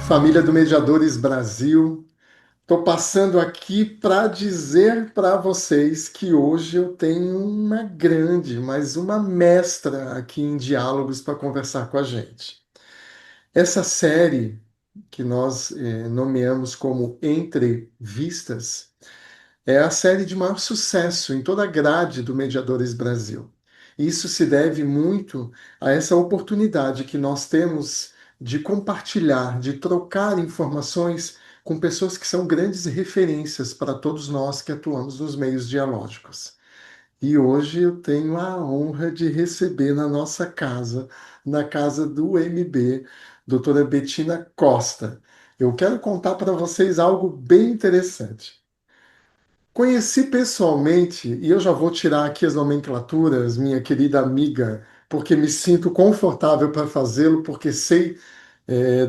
Família do Mediadores Brasil, estou passando aqui para dizer para vocês que hoje eu tenho uma grande, mas uma mestra aqui em diálogos para conversar com a gente. Essa série que nós nomeamos como Entrevistas é a série de maior sucesso em toda a grade do Mediadores Brasil. Isso se deve muito a essa oportunidade que nós temos de compartilhar, de trocar informações com pessoas que são grandes referências para todos nós que atuamos nos meios dialógicos. E hoje eu tenho a honra de receber na nossa casa, na casa do MB, doutora Betina Costa. Eu quero contar para vocês algo bem interessante. Conheci pessoalmente, e eu já vou tirar aqui as nomenclaturas, minha querida amiga, porque me sinto confortável para fazê-lo, porque sei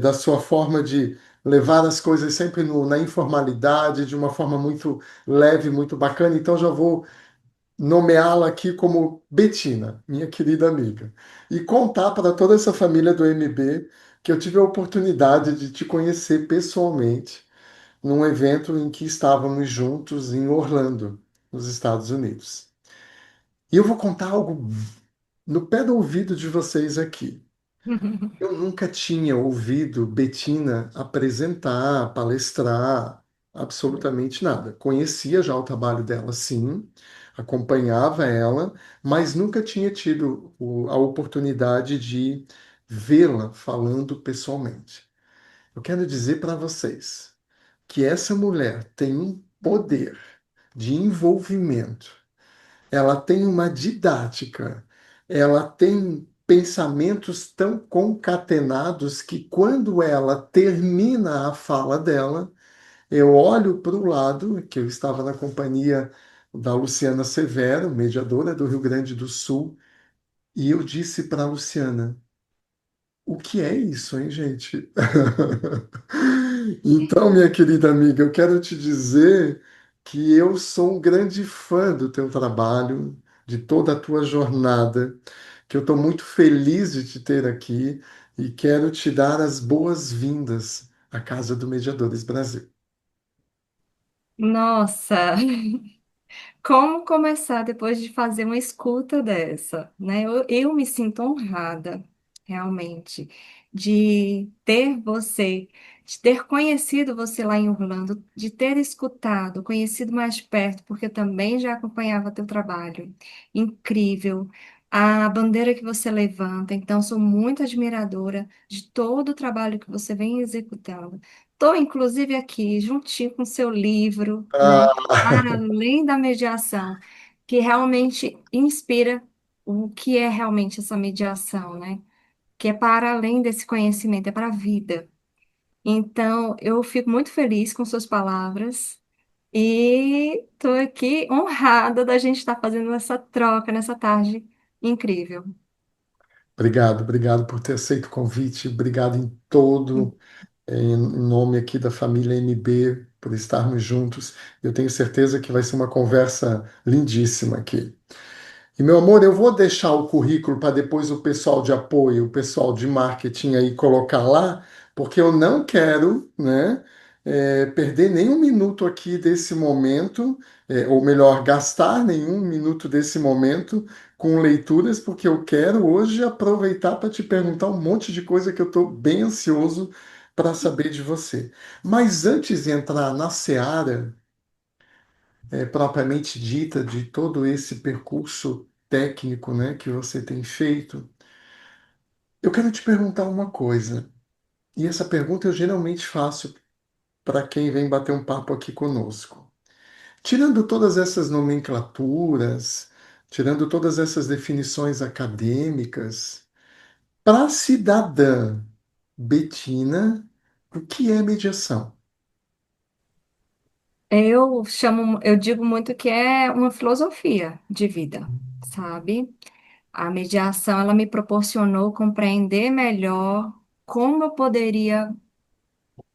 da sua forma de levar as coisas sempre na informalidade, de uma forma muito leve, muito bacana. Então já vou nomeá-la aqui como Betina, minha querida amiga, e contar para toda essa família do MB que eu tive a oportunidade de te conhecer pessoalmente num evento em que estávamos juntos em Orlando, nos Estados Unidos. E eu vou contar algo no pé do ouvido de vocês aqui. Eu nunca tinha ouvido Betina apresentar, palestrar, absolutamente nada. Conhecia já o trabalho dela, sim, acompanhava ela, mas nunca tinha tido a oportunidade de vê-la falando pessoalmente. Eu quero dizer para vocês que essa mulher tem um poder de envolvimento, ela tem uma didática, ela tem pensamentos tão concatenados que quando ela termina a fala dela, eu olho para o lado, que eu estava na companhia da Luciana Severo, mediadora do Rio Grande do Sul, e eu disse para a Luciana: o que é isso, hein, gente? Então, minha querida amiga, eu quero te dizer que eu sou um grande fã do teu trabalho, de toda a tua jornada, que eu estou muito feliz de te ter aqui e quero te dar as boas-vindas à Casa do Mediadores Brasil. Nossa, como começar depois de fazer uma escuta dessa, né? Eu me sinto honrada, realmente, de ter você, de ter conhecido você lá em Orlando, de ter escutado, conhecido mais de perto, porque eu também já acompanhava teu trabalho. Incrível. A bandeira que você levanta, então sou muito admiradora de todo o trabalho que você vem executando. Estou, inclusive, aqui, juntinho com o seu livro, né? Para Ah, além da mediação, que realmente inspira o que é realmente essa mediação, né? Que é para além desse conhecimento, é para a vida. Então, eu fico muito feliz com suas palavras e estou aqui honrada da gente estar fazendo essa troca nessa tarde incrível. obrigado, obrigado por ter aceito o convite, obrigado em todo, em nome aqui da família MB, por estarmos juntos. Eu tenho certeza que vai ser uma conversa lindíssima aqui. E, meu amor, eu vou deixar o currículo para depois o pessoal de apoio, o pessoal de marketing aí colocar lá, porque eu não quero, né, perder nenhum minuto aqui desse momento, ou melhor, gastar nenhum minuto desse momento com leituras, porque eu quero hoje aproveitar para te perguntar um monte de coisa que eu estou bem ansioso para saber de você. Mas antes de entrar na seara propriamente dita de todo esse percurso técnico, né, que você tem feito, eu quero te perguntar uma coisa. E essa pergunta eu geralmente faço para quem vem bater um papo aqui conosco. Tirando todas essas nomenclaturas, tirando todas essas definições acadêmicas, para a cidadã Betina, o que é mediação? Eu digo muito que é uma filosofia de vida, sabe? A mediação, ela me proporcionou compreender melhor como eu poderia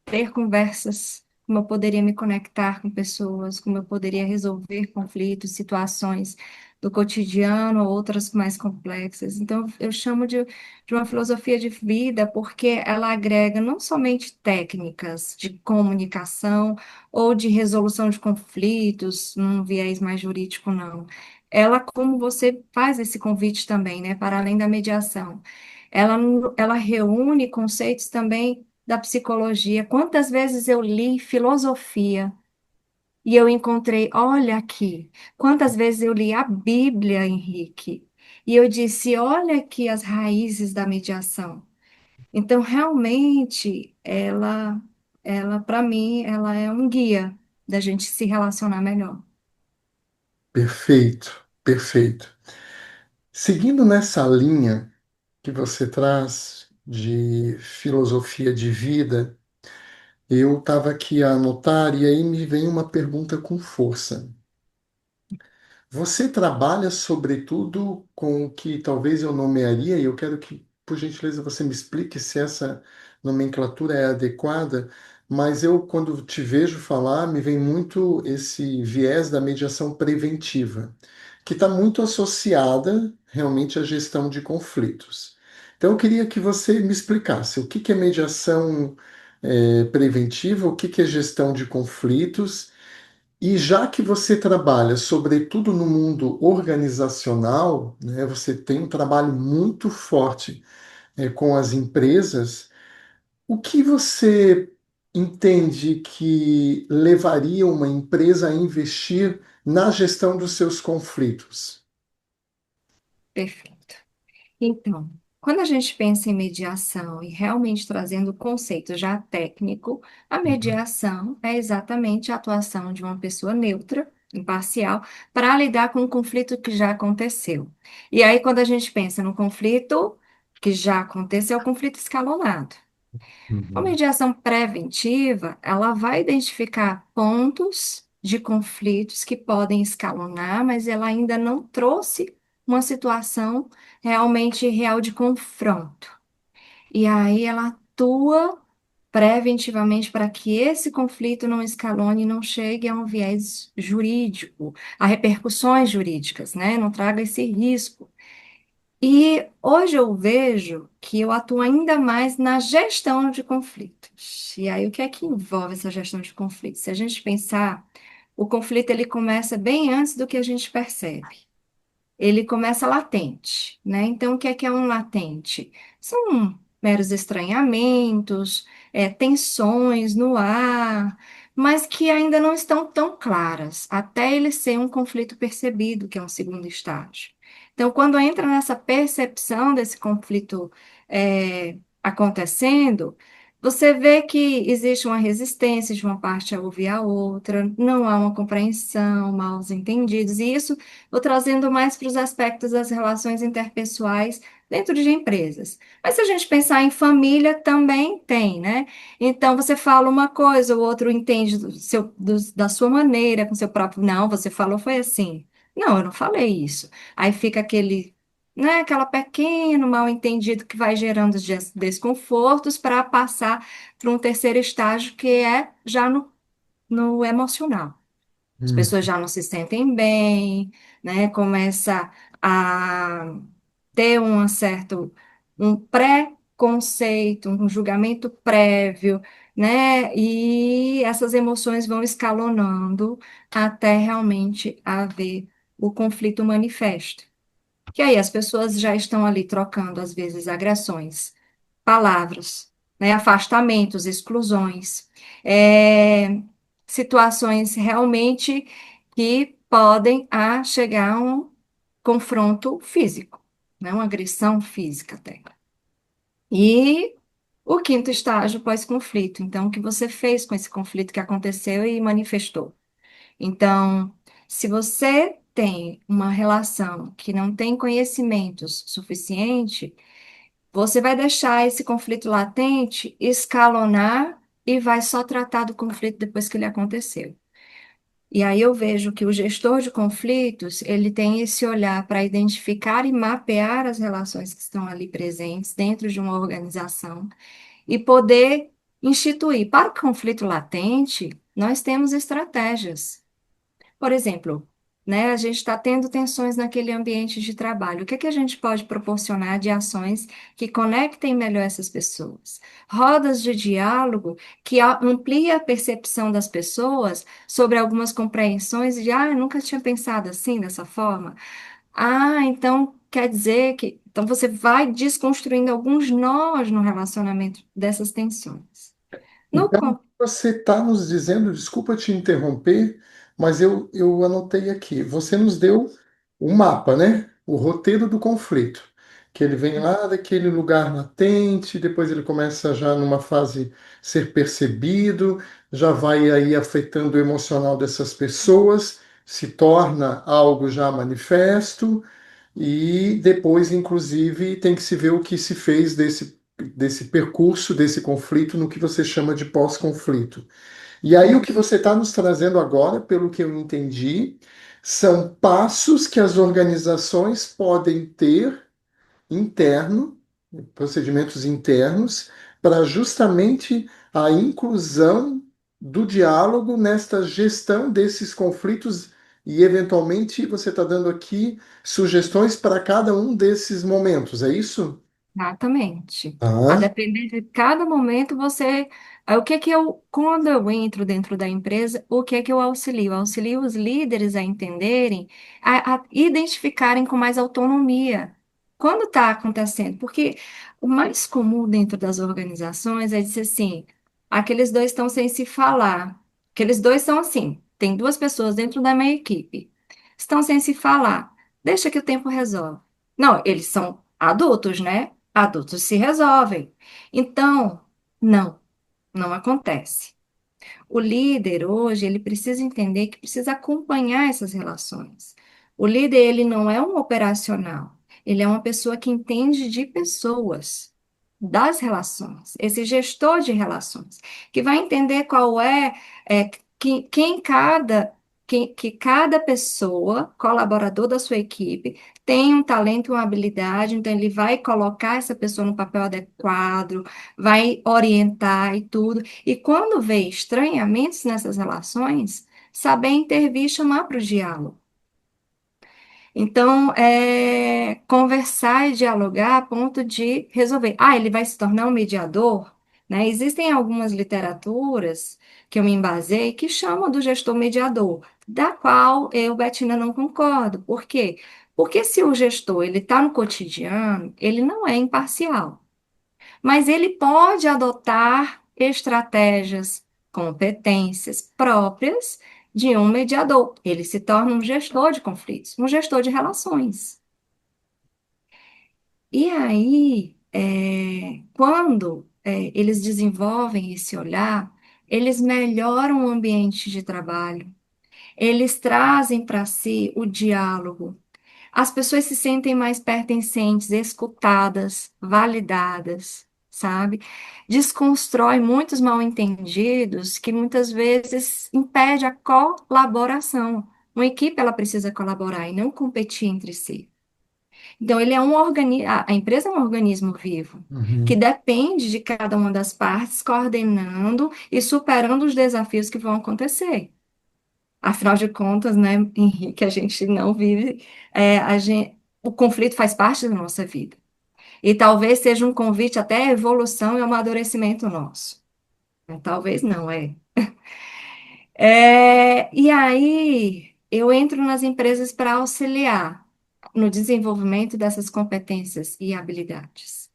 ter conversas, como eu poderia me conectar com pessoas, como eu poderia resolver conflitos, situações, do cotidiano, outras mais complexas. Então, eu chamo de uma filosofia de vida porque ela agrega não somente técnicas de comunicação ou de resolução de conflitos, num viés mais jurídico, não. Ela, como você faz esse convite também, né, para além da mediação, ela reúne conceitos também da psicologia. Quantas vezes eu li filosofia e eu encontrei, olha aqui, quantas vezes eu li a Bíblia, Henrique, e eu disse, olha aqui as raízes da mediação. Então, realmente, ela para mim, ela é um guia da gente se relacionar melhor. Perfeito, perfeito. Seguindo nessa linha que você traz de filosofia de vida, eu estava aqui a anotar e aí me vem uma pergunta com força. Você trabalha, sobretudo, com o que talvez eu nomearia, e eu quero que, por gentileza, você me explique se essa nomenclatura é adequada, mas eu, quando te vejo falar, me vem muito esse viés da mediação preventiva, que está muito associada realmente à gestão de conflitos. Então, eu queria que você me explicasse o que que é mediação, preventiva, o que que é gestão de conflitos. E já que você trabalha, sobretudo no mundo organizacional, né, você tem um trabalho muito forte, com as empresas, o que você entende que levaria uma empresa a investir na gestão dos seus conflitos? Perfeito. Então, quando a gente pensa em mediação e realmente trazendo o conceito já técnico, a Uhum. mediação é exatamente a atuação de uma pessoa neutra, imparcial, para lidar com um conflito que já aconteceu. E aí, quando a gente pensa no conflito que já aconteceu, é o conflito escalonado. A Uhum. mediação preventiva, ela vai identificar pontos de conflitos que podem escalonar, mas ela ainda não trouxe uma situação realmente real de confronto. E aí ela atua preventivamente para que esse conflito não escalone e não chegue a um viés jurídico, a repercussões jurídicas, né? Não traga esse risco. E hoje eu vejo que eu atuo ainda mais na gestão de conflitos. E aí, o que é que envolve essa gestão de conflitos? Se a gente pensar, o conflito ele começa bem antes do que a gente percebe. Ele começa latente, né? Então, o que é um latente? São meros estranhamentos, tensões no ar, mas que ainda não estão tão claras, até ele ser um conflito percebido, que é um segundo estágio. Então, quando entra nessa percepção desse conflito acontecendo, você vê que existe uma resistência de uma parte a ouvir a outra, não há uma compreensão, maus entendidos, e isso vou trazendo mais para os aspectos das relações interpessoais dentro de empresas. Mas se a gente pensar em família, também tem, né? Então, você fala uma coisa, o outro entende da sua maneira, com seu próprio. Não, você falou foi assim. Não, eu não falei isso. Aí fica aquele. Né, aquela pequeno mal-entendido que vai gerando desconfortos para passar para um terceiro estágio que é já no emocional. As Hum. pessoas já não se sentem bem, né? Começa a ter um pré-conceito, um julgamento prévio, né? E essas emoções vão escalonando até realmente haver o conflito manifesto. Que aí as pessoas já estão ali trocando, às vezes, agressões, palavras, né? Afastamentos, exclusões, situações realmente que podem chegar a um confronto físico, né? Uma agressão física até. E o quinto estágio pós-conflito. Então, o que você fez com esse conflito que aconteceu e manifestou? Então, se você tem uma relação que não tem conhecimentos suficiente, você vai deixar esse conflito latente escalonar e vai só tratar do conflito depois que ele aconteceu. E aí eu vejo que o gestor de conflitos, ele tem esse olhar para identificar e mapear as relações que estão ali presentes dentro de uma organização e poder instituir. Para o conflito latente, nós temos estratégias. Por exemplo, né? A gente está tendo tensões naquele ambiente de trabalho. O que é que a gente pode proporcionar de ações que conectem melhor essas pessoas? Rodas de diálogo que amplia a percepção das pessoas sobre algumas compreensões de, eu nunca tinha pensado assim, dessa forma. Então quer dizer que então você vai desconstruindo alguns nós no relacionamento dessas tensões. No, Então, con- você está nos dizendo, desculpa te interromper, mas eu anotei aqui. Você nos deu o mapa, né? O roteiro do conflito. Que ele vem lá daquele lugar latente, depois ele começa já numa fase ser percebido, já vai aí afetando o emocional dessas pessoas, se torna algo já manifesto, e depois, inclusive, tem que se ver o que se fez desse percurso, desse conflito, no que você chama de pós-conflito. E aí, o que você está nos trazendo agora, pelo que eu entendi, são passos que as organizações podem ter interno, procedimentos internos, para justamente a inclusão do diálogo nesta gestão desses conflitos e, eventualmente, você está dando aqui sugestões para cada um desses momentos, é isso? Exatamente. A Ah, depender de cada momento, o que é que eu, quando eu entro dentro da empresa, o que é que eu auxilio? Eu auxilio os líderes a entenderem, a identificarem com mais autonomia. Quando está acontecendo? Porque o mais comum dentro das organizações é dizer assim, aqueles dois estão sem se falar. Aqueles dois são assim, tem duas pessoas dentro da minha equipe, estão sem se falar. Deixa que o tempo resolve. Não, eles são adultos, né? Adultos se resolvem. Então, não, não acontece. O líder hoje, ele precisa entender que precisa acompanhar essas relações. O líder, ele não é um operacional, ele é uma pessoa que entende de pessoas, das relações, esse gestor de relações, que vai entender quem cada que cada pessoa, colaborador da sua equipe, tem um talento e uma habilidade, então ele vai colocar essa pessoa no papel adequado, vai orientar e tudo. E quando vê estranhamentos nessas relações, saber intervir e chamar para o diálogo. Então, conversar e dialogar a ponto de resolver. Ele vai se tornar um mediador, né? Existem algumas literaturas que eu me embasei que chamam do gestor mediador, da qual eu, Betina, não concordo. Por quê? Porque se o gestor ele está no cotidiano, ele não é imparcial, mas ele pode adotar estratégias, competências próprias de um mediador. Ele se torna um gestor de conflitos, um gestor de relações. E aí, quando eles desenvolvem esse olhar, eles melhoram o ambiente de trabalho, eles trazem para si o diálogo. As pessoas se sentem mais pertencentes, escutadas, validadas, sabe? Desconstrói muitos mal-entendidos que muitas vezes impede a colaboração. Uma equipe ela precisa colaborar e não competir entre si. Então, ele é a empresa é um organismo vivo, que uhum. depende de cada uma das partes coordenando e superando os desafios que vão acontecer. Afinal de contas, né, Henrique, a gente não vive, o conflito faz parte da nossa vida. E talvez seja um convite até à evolução e amadurecimento nosso. Talvez não, é. E aí, eu entro nas empresas para auxiliar no desenvolvimento dessas competências e habilidades.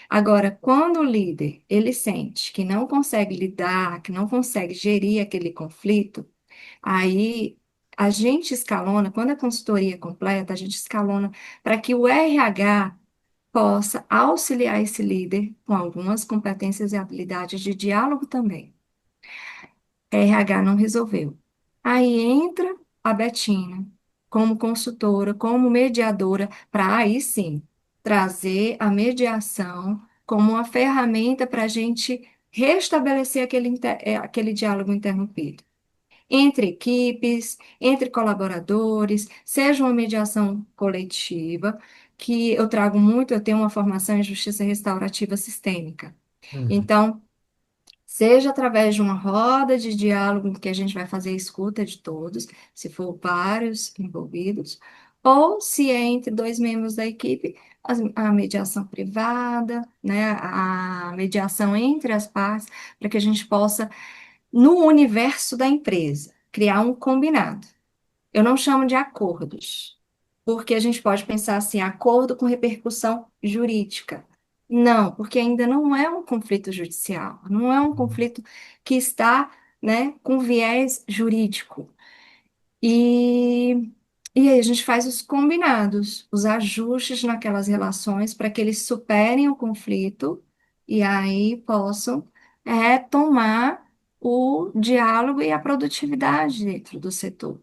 Agora, quando o líder, ele sente que não consegue lidar, que não consegue gerir aquele conflito, aí a gente escalona, quando a consultoria é completa, a gente escalona para que o RH possa auxiliar esse líder com algumas competências e habilidades de diálogo também. RH não resolveu. Aí entra a Betina como consultora, como mediadora, para aí sim trazer a mediação como uma ferramenta para a gente restabelecer aquele diálogo interrompido entre equipes, entre colaboradores, seja uma mediação coletiva, que eu trago muito, eu tenho uma formação em justiça restaurativa sistêmica. Uhum. Então, seja através de uma roda de diálogo em que a gente vai fazer a escuta de todos, se for vários envolvidos, ou se é entre dois membros da equipe, a mediação privada, né, a mediação entre as partes, para que a gente possa, no universo da empresa, criar um combinado. Eu não chamo de acordos, porque a gente pode pensar assim, acordo com repercussão jurídica. Não, porque ainda não é um conflito judicial, não é um conflito que está, né, com viés jurídico. E, e aí a gente faz os combinados, os ajustes naquelas relações para que eles superem o conflito e aí possam retomar o diálogo e a produtividade dentro do setor.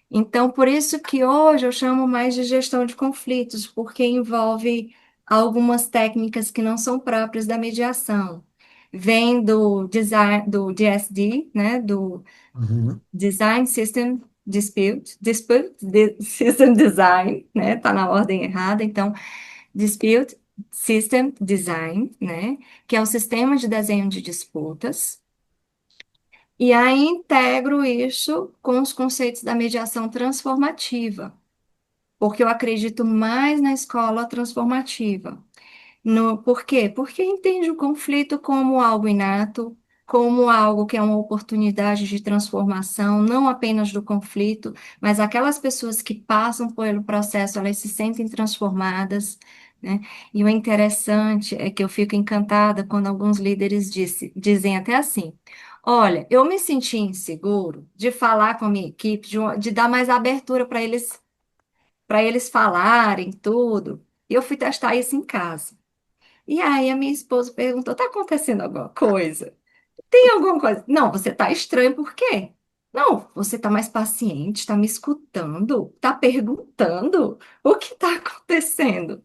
Então, por isso que hoje eu chamo mais de gestão de conflitos, porque envolve algumas técnicas que não são próprias da mediação. Vem do design, do DSD, né, do Uhum. Design System System Design, né, tá na ordem errada, então, Dispute System Design, né, que é o sistema de desenho de disputas. E aí integro isso com os conceitos da mediação transformativa, porque eu acredito mais na escola transformativa. Por quê? Porque entende o conflito como algo inato, como algo que é uma oportunidade de transformação, não apenas do conflito, mas aquelas pessoas que passam pelo processo, elas se sentem transformadas, né? E o interessante é que eu fico encantada quando alguns líderes dizem até assim: olha, eu me senti inseguro de falar com a minha equipe, de dar mais abertura para eles falarem tudo. E eu fui testar isso em casa. E aí a minha esposa perguntou: tá acontecendo alguma coisa? Tem alguma coisa? Não, você tá estranho, por quê? Não, você tá mais paciente, tá me escutando, tá perguntando o que tá acontecendo.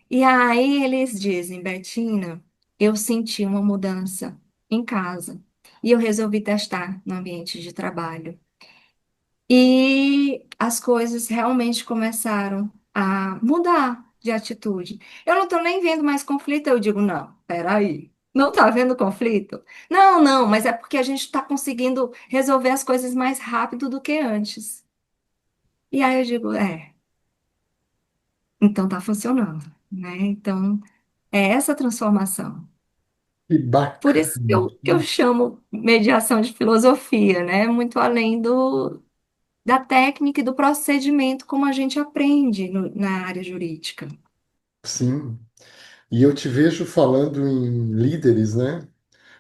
E aí eles dizem: Betina, eu senti uma mudança em casa e eu resolvi testar no ambiente de trabalho. E as coisas realmente começaram a mudar de atitude. Eu não estou nem vendo mais conflito, eu digo, não, peraí, não está vendo conflito? Não, não, mas é porque a gente está conseguindo resolver as coisas mais rápido do que antes. E aí eu digo, então está funcionando, né? Então, é essa transformação. Que Por isso que bacana. eu chamo mediação de filosofia, né? Muito além da técnica e do procedimento como a gente aprende na área jurídica. Sim. E eu te vejo falando em líderes, né?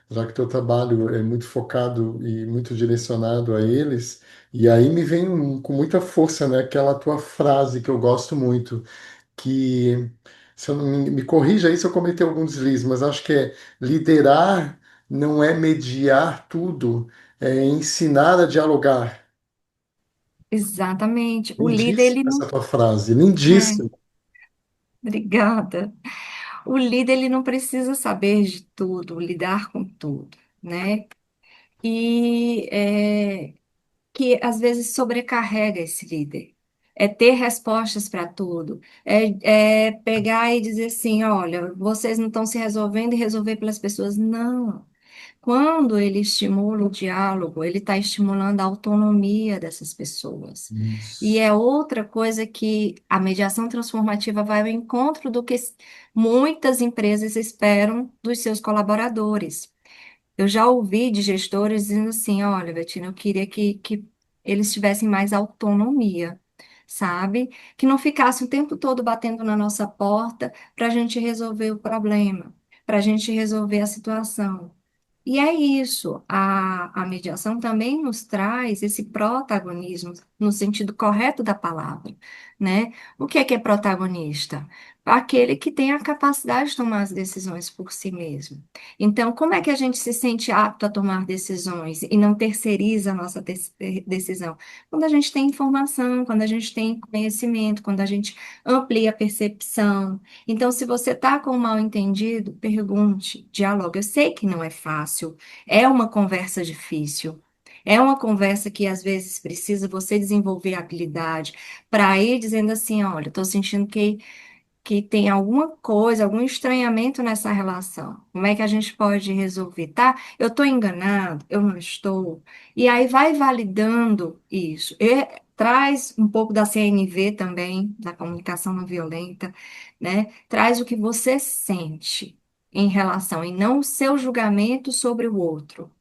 Já que teu trabalho é muito focado e muito direcionado a eles. E aí me vem com muita força, né? Aquela tua frase que eu gosto muito, que, se eu não me corrija aí se eu cometer algum deslize, mas acho que é liderar não é mediar tudo, é ensinar a dialogar. Exatamente. O líder, Lindíssima ele essa não. tua frase, É, lindíssima. obrigada. O líder, ele não precisa saber de tudo, lidar com tudo, né? E que às vezes sobrecarrega esse líder. É ter respostas para tudo. É pegar e dizer assim: olha, vocês não estão se resolvendo e resolver pelas pessoas. Não. Quando ele estimula o diálogo, ele está estimulando a autonomia dessas pessoas. E Isso. é outra coisa que a mediação transformativa vai ao encontro do que muitas empresas esperam dos seus colaboradores. Eu já ouvi de gestores dizendo assim: olha, Betina, eu queria que eles tivessem mais autonomia, sabe? Que não ficasse o tempo todo batendo na nossa porta para a gente resolver o problema, para a gente resolver a situação. E é isso, a mediação também nos traz esse protagonismo, no sentido correto da palavra, né? O que é protagonista? Aquele que tem a capacidade de tomar as decisões por si mesmo. Então, como é que a gente se sente apto a tomar decisões e não terceiriza a nossa decisão? Quando a gente tem informação, quando a gente tem conhecimento, quando a gente amplia a percepção. Então, se você está com um mal-entendido, pergunte, dialogue. Eu sei que não é fácil, é uma conversa difícil. É uma conversa que às vezes precisa você desenvolver habilidade para ir dizendo assim, olha, estou sentindo que que tem alguma coisa, algum estranhamento nessa relação. Como é que a gente pode resolver? Tá? Eu estou enganado? Eu não estou? E aí vai validando isso. E traz um pouco da CNV também, da comunicação não violenta, né? Traz o que você sente em relação, e não o seu julgamento sobre o outro.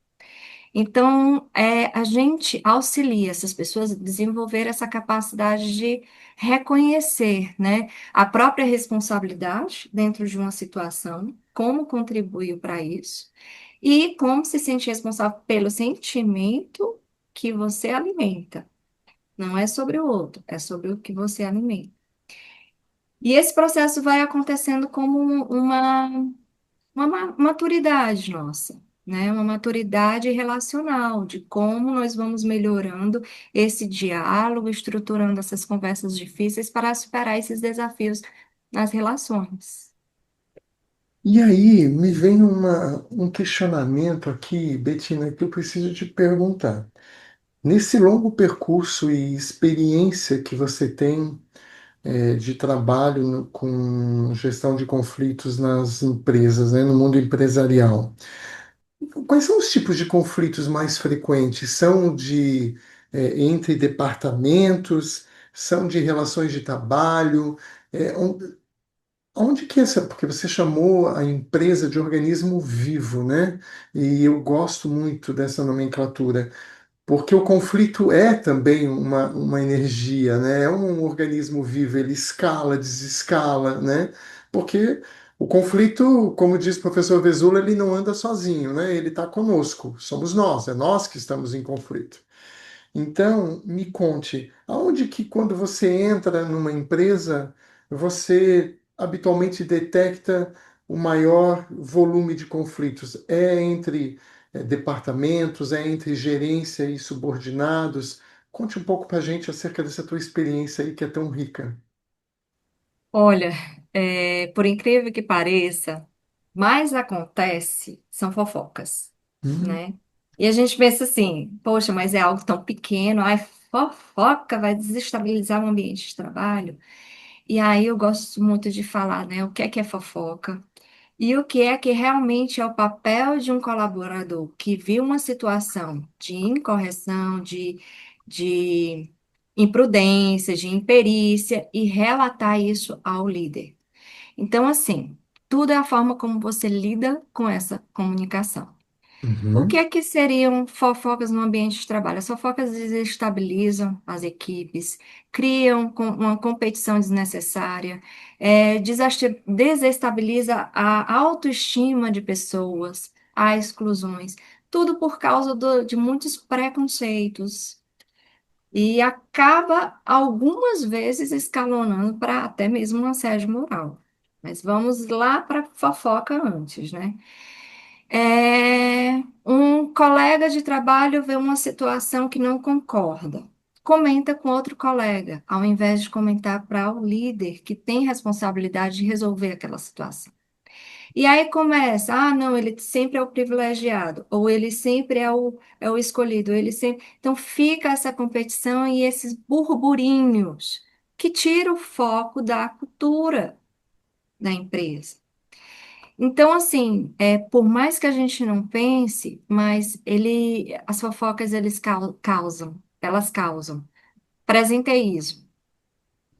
Então, a gente auxilia essas pessoas a desenvolver essa capacidade de reconhecer, né, a própria responsabilidade dentro de uma situação, como contribuiu para isso, e como se sentir responsável pelo sentimento que você alimenta. Não é sobre o outro, é sobre o que você alimenta. E esse processo vai acontecendo como uma maturidade nossa, né? Uma maturidade relacional, de como nós vamos melhorando esse diálogo, estruturando essas conversas difíceis para superar esses desafios nas relações. E aí me vem um questionamento aqui, Betina, que eu preciso te perguntar. Nesse longo percurso e experiência que você tem de trabalho com gestão de conflitos nas empresas, né, no mundo empresarial, quais são os tipos de conflitos mais frequentes? São entre departamentos? São de relações de trabalho? Onde que é essa? Porque você chamou a empresa de organismo vivo, né? E eu gosto muito dessa nomenclatura. Porque o conflito é também uma energia, né? É um organismo vivo, ele escala, desescala, né? Porque o conflito, como diz o professor Vesula, ele não anda sozinho, né? Ele está conosco, somos nós, é nós que estamos em conflito. Então, me conte, aonde que quando você entra numa empresa, você habitualmente detecta o maior volume de conflitos? É entre departamentos, é entre gerência e subordinados? Conte um pouco para a gente acerca dessa tua experiência aí que é tão rica. Olha, por incrível que pareça, mais acontece são fofocas, Hum, né? E a gente pensa assim, poxa, mas é algo tão pequeno, ai, fofoca vai desestabilizar o ambiente de trabalho. E aí eu gosto muito de falar, né, o que é fofoca e o que é que realmente é o papel de um colaborador que viu uma situação de incorreção, de imprudência, de imperícia e relatar isso ao líder. Então, assim, tudo é a forma como você lida com essa comunicação. O que uhum, é que seriam fofocas no ambiente de trabalho? As fofocas desestabilizam as equipes, criam uma competição desnecessária, desestabiliza a autoestima de pessoas, há exclusões, tudo por causa de muitos preconceitos. E acaba, algumas vezes, escalonando para até mesmo um assédio moral. Mas vamos lá para fofoca antes, né? Um colega de trabalho vê uma situação que não concorda. Comenta com outro colega, ao invés de comentar para o líder que tem responsabilidade de resolver aquela situação. E aí começa, ah, não, ele sempre é o privilegiado, ou ele sempre é o escolhido, ele sempre. Então fica essa competição e esses burburinhos que tira o foco da cultura da empresa. Então, assim, por mais que a gente não pense, mas as fofocas elas causam presenteísmo.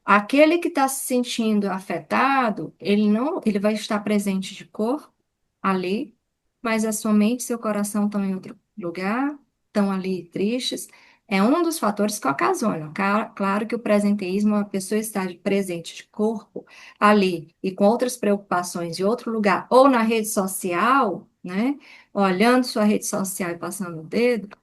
Aquele que está se sentindo afetado, ele não, ele vai estar presente de corpo ali, mas a sua mente e seu coração estão em outro lugar, estão ali tristes. É um dos fatores que ocasionam. Claro que o presenteísmo, a pessoa estar presente de corpo ali e com outras preocupações em outro lugar, ou na rede social, né? Olhando sua rede social e passando o dedo,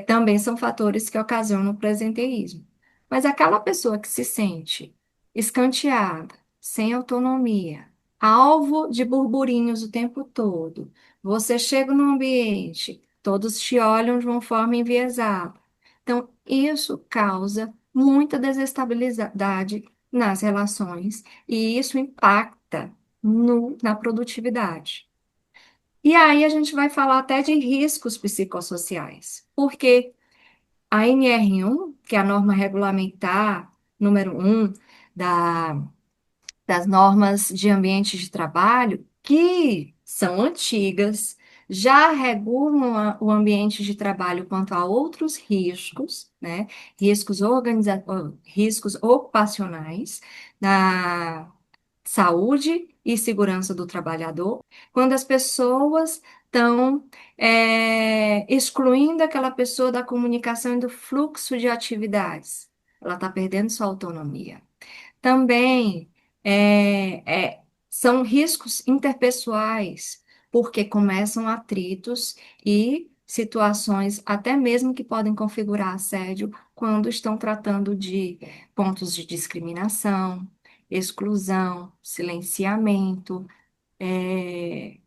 também são fatores que ocasionam o presenteísmo. Mas aquela pessoa que se sente escanteada, sem autonomia, alvo de burburinhos o tempo todo, você chega no ambiente, todos te olham de uma forma enviesada. Então, isso causa muita desestabilidade nas relações e isso impacta na produtividade. E aí a gente vai falar até de riscos psicossociais, porque a NR1, que é a norma regulamentar número 1 da, das normas de ambiente de trabalho, que são antigas, já regulam o ambiente de trabalho quanto a outros riscos, né? Riscos ocupacionais na saúde e segurança do trabalhador, quando as pessoas estão excluindo aquela pessoa da comunicação e do fluxo de atividades. Ela está perdendo sua autonomia. Também são riscos interpessoais, porque começam atritos e situações até mesmo que podem configurar assédio quando estão tratando de pontos de discriminação, exclusão, silenciamento.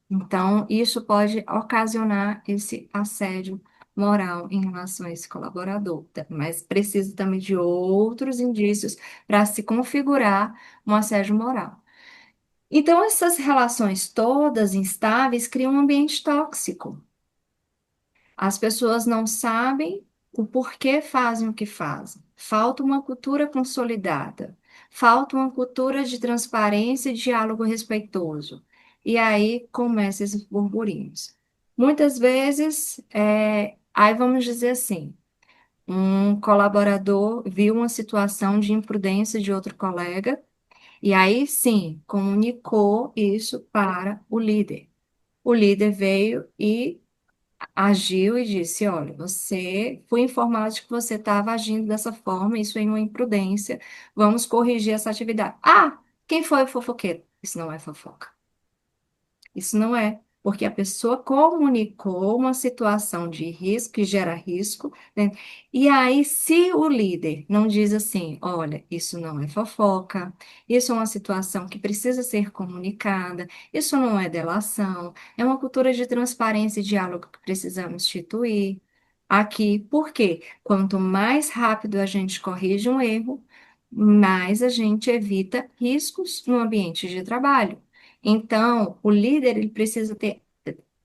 Então, isso pode ocasionar esse assédio moral em relação a esse colaborador, mas precisa também de outros indícios para se configurar um assédio moral. Então, essas relações todas instáveis criam um ambiente tóxico. As pessoas não sabem o porquê fazem o que fazem. Falta uma cultura consolidada. Falta uma cultura de transparência e diálogo respeitoso. E aí começam esses burburinhos. Muitas vezes, aí vamos dizer assim, um colaborador viu uma situação de imprudência de outro colega, e aí sim comunicou isso para o líder. O líder veio e agiu e disse: Olha, você foi informado de que você estava agindo dessa forma, isso é uma imprudência, vamos corrigir essa atividade. Ah, quem foi o fofoqueiro? Isso não é fofoca. Isso não é, porque a pessoa comunicou uma situação de risco que gera risco, né? E aí, se o líder não diz assim, olha, isso não é fofoca, isso é uma situação que precisa ser comunicada, isso não é delação, é uma cultura de transparência e diálogo que precisamos instituir aqui. Por quê? Quanto mais rápido a gente corrige um erro, mais a gente evita riscos no ambiente de trabalho. Então, o líder ele precisa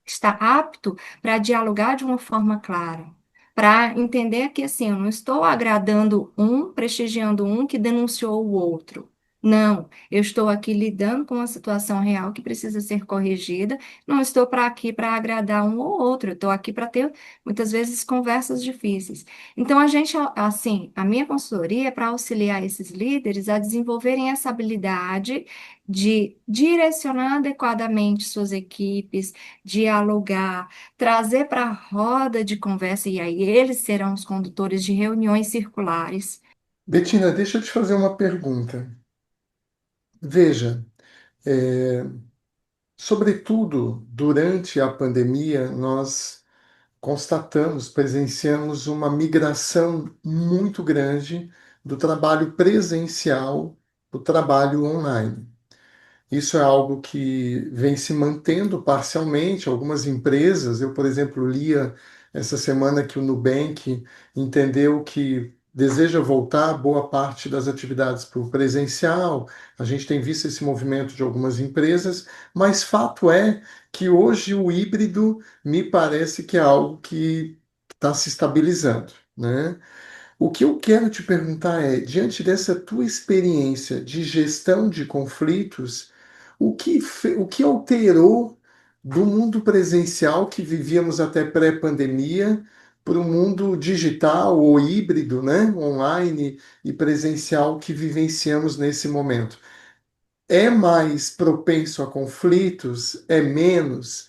estar apto para dialogar de uma forma clara, para entender que assim, eu não estou agradando um, prestigiando um que denunciou o outro. Não, eu estou aqui lidando com uma situação real que precisa ser corrigida. Não estou aqui para agradar um ou outro. Eu estou aqui para ter muitas vezes conversas difíceis. Então a gente, assim, a minha consultoria é para auxiliar esses líderes a desenvolverem essa habilidade de direcionar adequadamente suas equipes, dialogar, trazer para a roda de conversa, e aí eles serão os condutores de reuniões circulares. Betina, deixa eu te fazer uma pergunta. Veja, é, sobretudo durante a pandemia, nós constatamos, presenciamos uma migração muito grande do trabalho presencial para o trabalho online. Isso é algo que vem se mantendo parcialmente. Algumas empresas, eu, por exemplo, lia essa semana que o Nubank entendeu que deseja voltar boa parte das atividades para o presencial. A gente tem visto esse movimento de algumas empresas, mas fato é que hoje o híbrido me parece que é algo que está se estabilizando, né? O que eu quero te perguntar é, diante dessa tua experiência de gestão de conflitos, o que alterou do mundo presencial que vivíamos até pré-pandemia para o mundo digital ou híbrido, né? Online e presencial que vivenciamos nesse momento? É mais propenso a conflitos? É menos?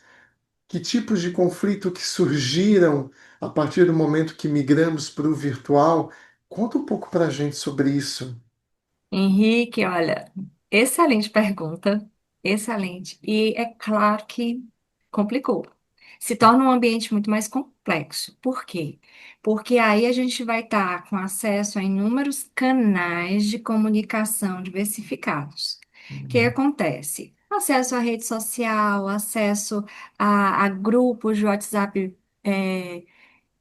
Que tipos de conflito que surgiram a partir do momento que migramos para o virtual? Conta um pouco para a gente sobre isso. Henrique, olha, excelente pergunta, excelente. E é claro que complicou. Se torna um ambiente muito mais complexo. Por quê? Porque aí a gente vai estar com acesso a inúmeros canais de comunicação diversificados. O que acontece? Acesso à rede social, acesso a grupos de WhatsApp,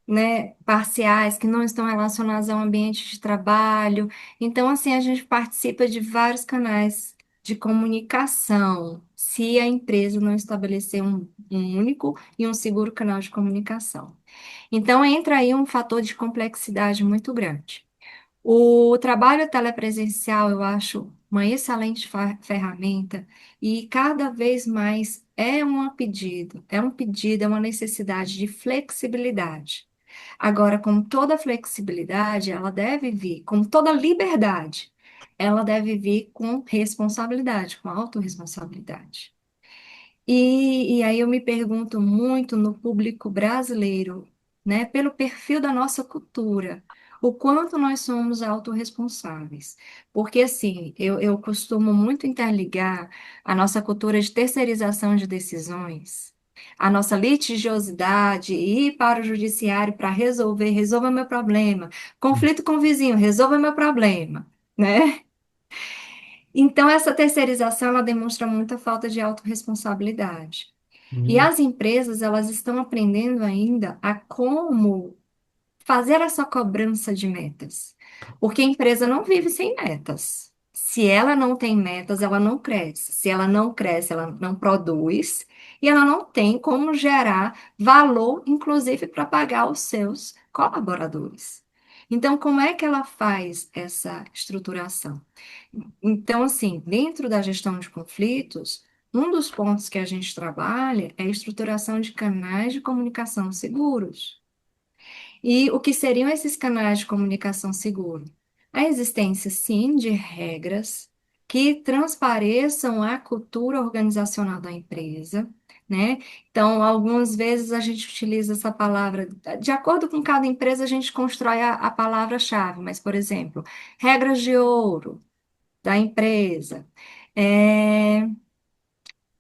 né, parciais que não estão relacionados ao ambiente de trabalho. Então, assim, a gente participa de vários canais de comunicação, se a empresa não estabelecer um único e um seguro canal de comunicação. Então, entra aí um fator de complexidade muito grande. O trabalho telepresencial, eu acho uma excelente ferramenta e cada vez mais é uma necessidade de flexibilidade. Agora, como toda flexibilidade, ela deve vir, como toda liberdade, ela deve vir com responsabilidade, com autorresponsabilidade. E aí eu me pergunto muito no público brasileiro, né, pelo perfil da nossa cultura, o quanto nós somos autorresponsáveis. Porque, assim, eu costumo muito interligar a nossa cultura de terceirização de decisões, a nossa litigiosidade, ir para o judiciário para resolva meu problema, conflito com o vizinho, resolva meu problema, né? Então, essa terceirização, ela demonstra muita falta de autorresponsabilidade. E Hum, as empresas, elas estão aprendendo ainda a como fazer essa cobrança de metas. Porque a empresa não vive sem metas. Se ela não tem metas, ela não cresce. Se ela não cresce, ela não produz e ela não tem como gerar valor, inclusive para pagar os seus colaboradores. Então, como é que ela faz essa estruturação? Então, assim, dentro da gestão de conflitos, um dos pontos que a gente trabalha é a estruturação de canais de comunicação seguros. E o que seriam esses canais de comunicação seguros? A existência, sim, de regras que transpareçam a cultura organizacional da empresa, né? Então, algumas vezes a gente utiliza essa palavra, de acordo com cada empresa, a gente constrói a palavra-chave, mas, por exemplo, regras de ouro da empresa. É,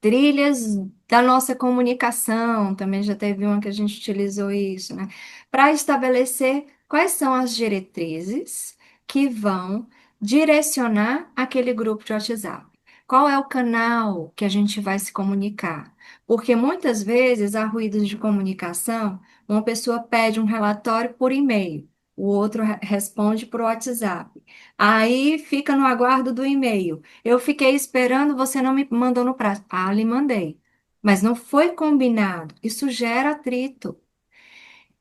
trilhas da nossa comunicação, também já teve uma que a gente utilizou isso, né? Para estabelecer quais são as diretrizes que vão direcionar aquele grupo de WhatsApp. Qual é o canal que a gente vai se comunicar? Porque muitas vezes há ruídos de comunicação, uma pessoa pede um relatório por e-mail, o outro responde por WhatsApp. Aí fica no aguardo do e-mail. Eu fiquei esperando, você não me mandou no prazo. Ah, lhe mandei. Mas não foi combinado. Isso gera atrito.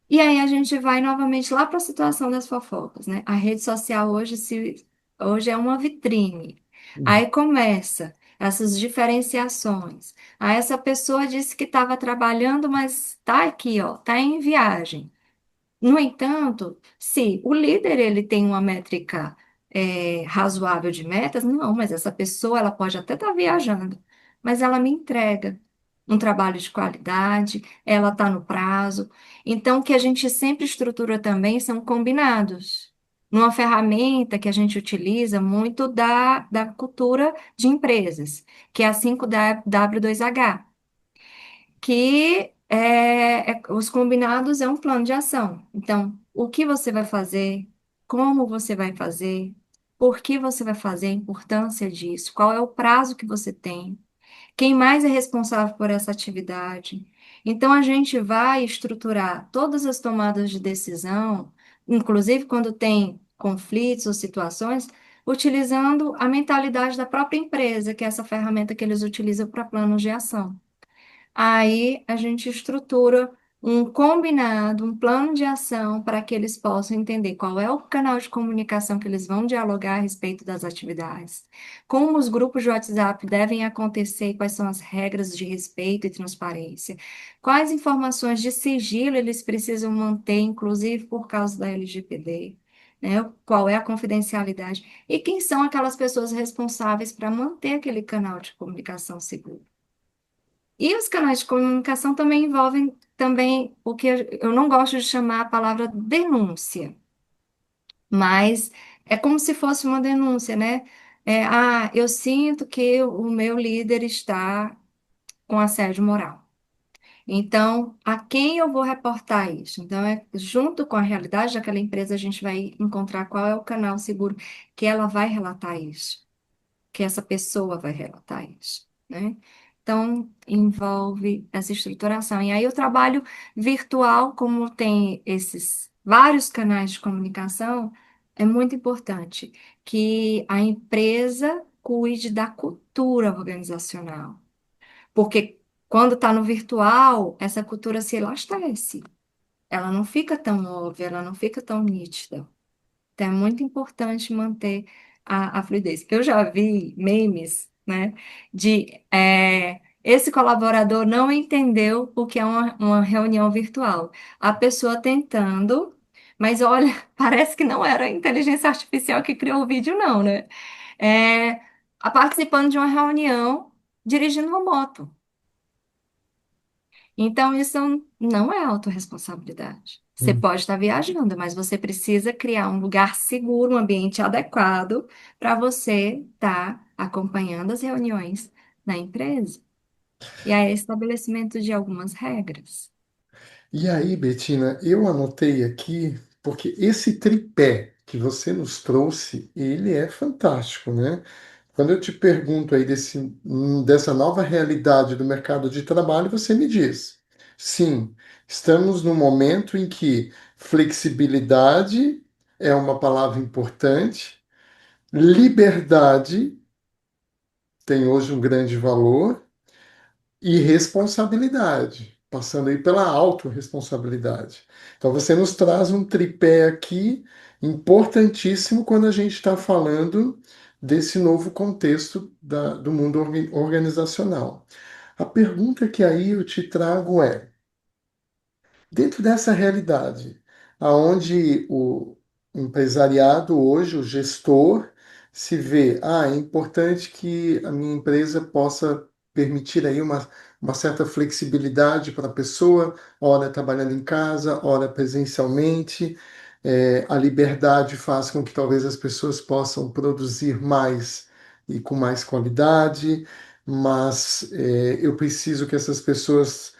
E aí a gente vai novamente lá para a situação das fofocas, né? A rede social hoje é uma vitrine. Aí começa essas diferenciações. Aí essa pessoa disse que estava trabalhando, mas está aqui, ó, está em viagem. No entanto, se o líder ele tem uma métrica razoável de metas, não, mas essa pessoa ela pode até estar viajando, mas ela me entrega um trabalho de qualidade, ela está no prazo. Então, o que a gente sempre estrutura também são combinados. Numa ferramenta que a gente utiliza muito da cultura de empresas, que é a 5W2H que os combinados é um plano de ação. Então, o que você vai fazer, como você vai fazer, por que você vai fazer, a importância disso, qual é o prazo que você tem, quem mais é responsável por essa atividade. Então, a gente vai estruturar todas as tomadas de decisão, inclusive quando tem conflitos ou situações, utilizando a mentalidade da própria empresa, que é essa ferramenta que eles utilizam para planos de ação. Aí a gente estrutura um combinado, um plano de ação para que eles possam entender qual é o canal de comunicação que eles vão dialogar a respeito das atividades, como os grupos de WhatsApp devem acontecer, quais são as regras de respeito e transparência, quais informações de sigilo eles precisam manter, inclusive por causa da LGPD. Né? Qual é a confidencialidade e quem são aquelas pessoas responsáveis para manter aquele canal de comunicação seguro. E os canais de comunicação também envolvem também o que eu não gosto de chamar a palavra denúncia, mas é como se fosse uma denúncia, né? Eu sinto que o meu líder está com assédio moral. Então, a quem eu vou reportar isso? Então, junto com a realidade daquela empresa, a gente vai encontrar qual é o canal seguro que ela vai relatar isso, que essa pessoa vai relatar isso, né? Então, envolve essa estruturação. E aí, o trabalho virtual, como tem esses vários canais de comunicação, é muito importante que a empresa cuide da cultura organizacional. Porque quando está no virtual, essa cultura se elastece. Ela não fica tão óbvia, ela não fica tão nítida. Então, é muito importante manter a fluidez. Eu já vi memes, né, de esse colaborador não entendeu o que é uma reunião virtual. A pessoa tentando, mas olha, parece que não era a inteligência artificial que criou o vídeo, não, né? É, participando de uma reunião dirigindo uma moto. Então, isso não é autorresponsabilidade. Você Hum. pode estar viajando, mas você precisa criar um lugar seguro, um ambiente adequado para você estar acompanhando as reuniões na empresa. E aí, estabelecimento de algumas regras. E aí, Betina, eu anotei aqui, porque esse tripé que você nos trouxe, ele é fantástico, né? Quando eu te pergunto aí dessa nova realidade do mercado de trabalho, você me diz, sim, estamos num momento em que flexibilidade é uma palavra importante, liberdade tem hoje um grande valor e responsabilidade, passando aí pela autorresponsabilidade. Então você nos traz um tripé aqui importantíssimo quando a gente está falando desse novo contexto do mundo organizacional. A pergunta que aí eu te trago é: dentro dessa realidade, aonde o empresariado hoje, o gestor, se vê, é importante que a minha empresa possa permitir aí uma certa flexibilidade para a pessoa, ora trabalhando em casa, ora presencialmente. A liberdade faz com que talvez as pessoas possam produzir mais e com mais qualidade, mas eu preciso que essas pessoas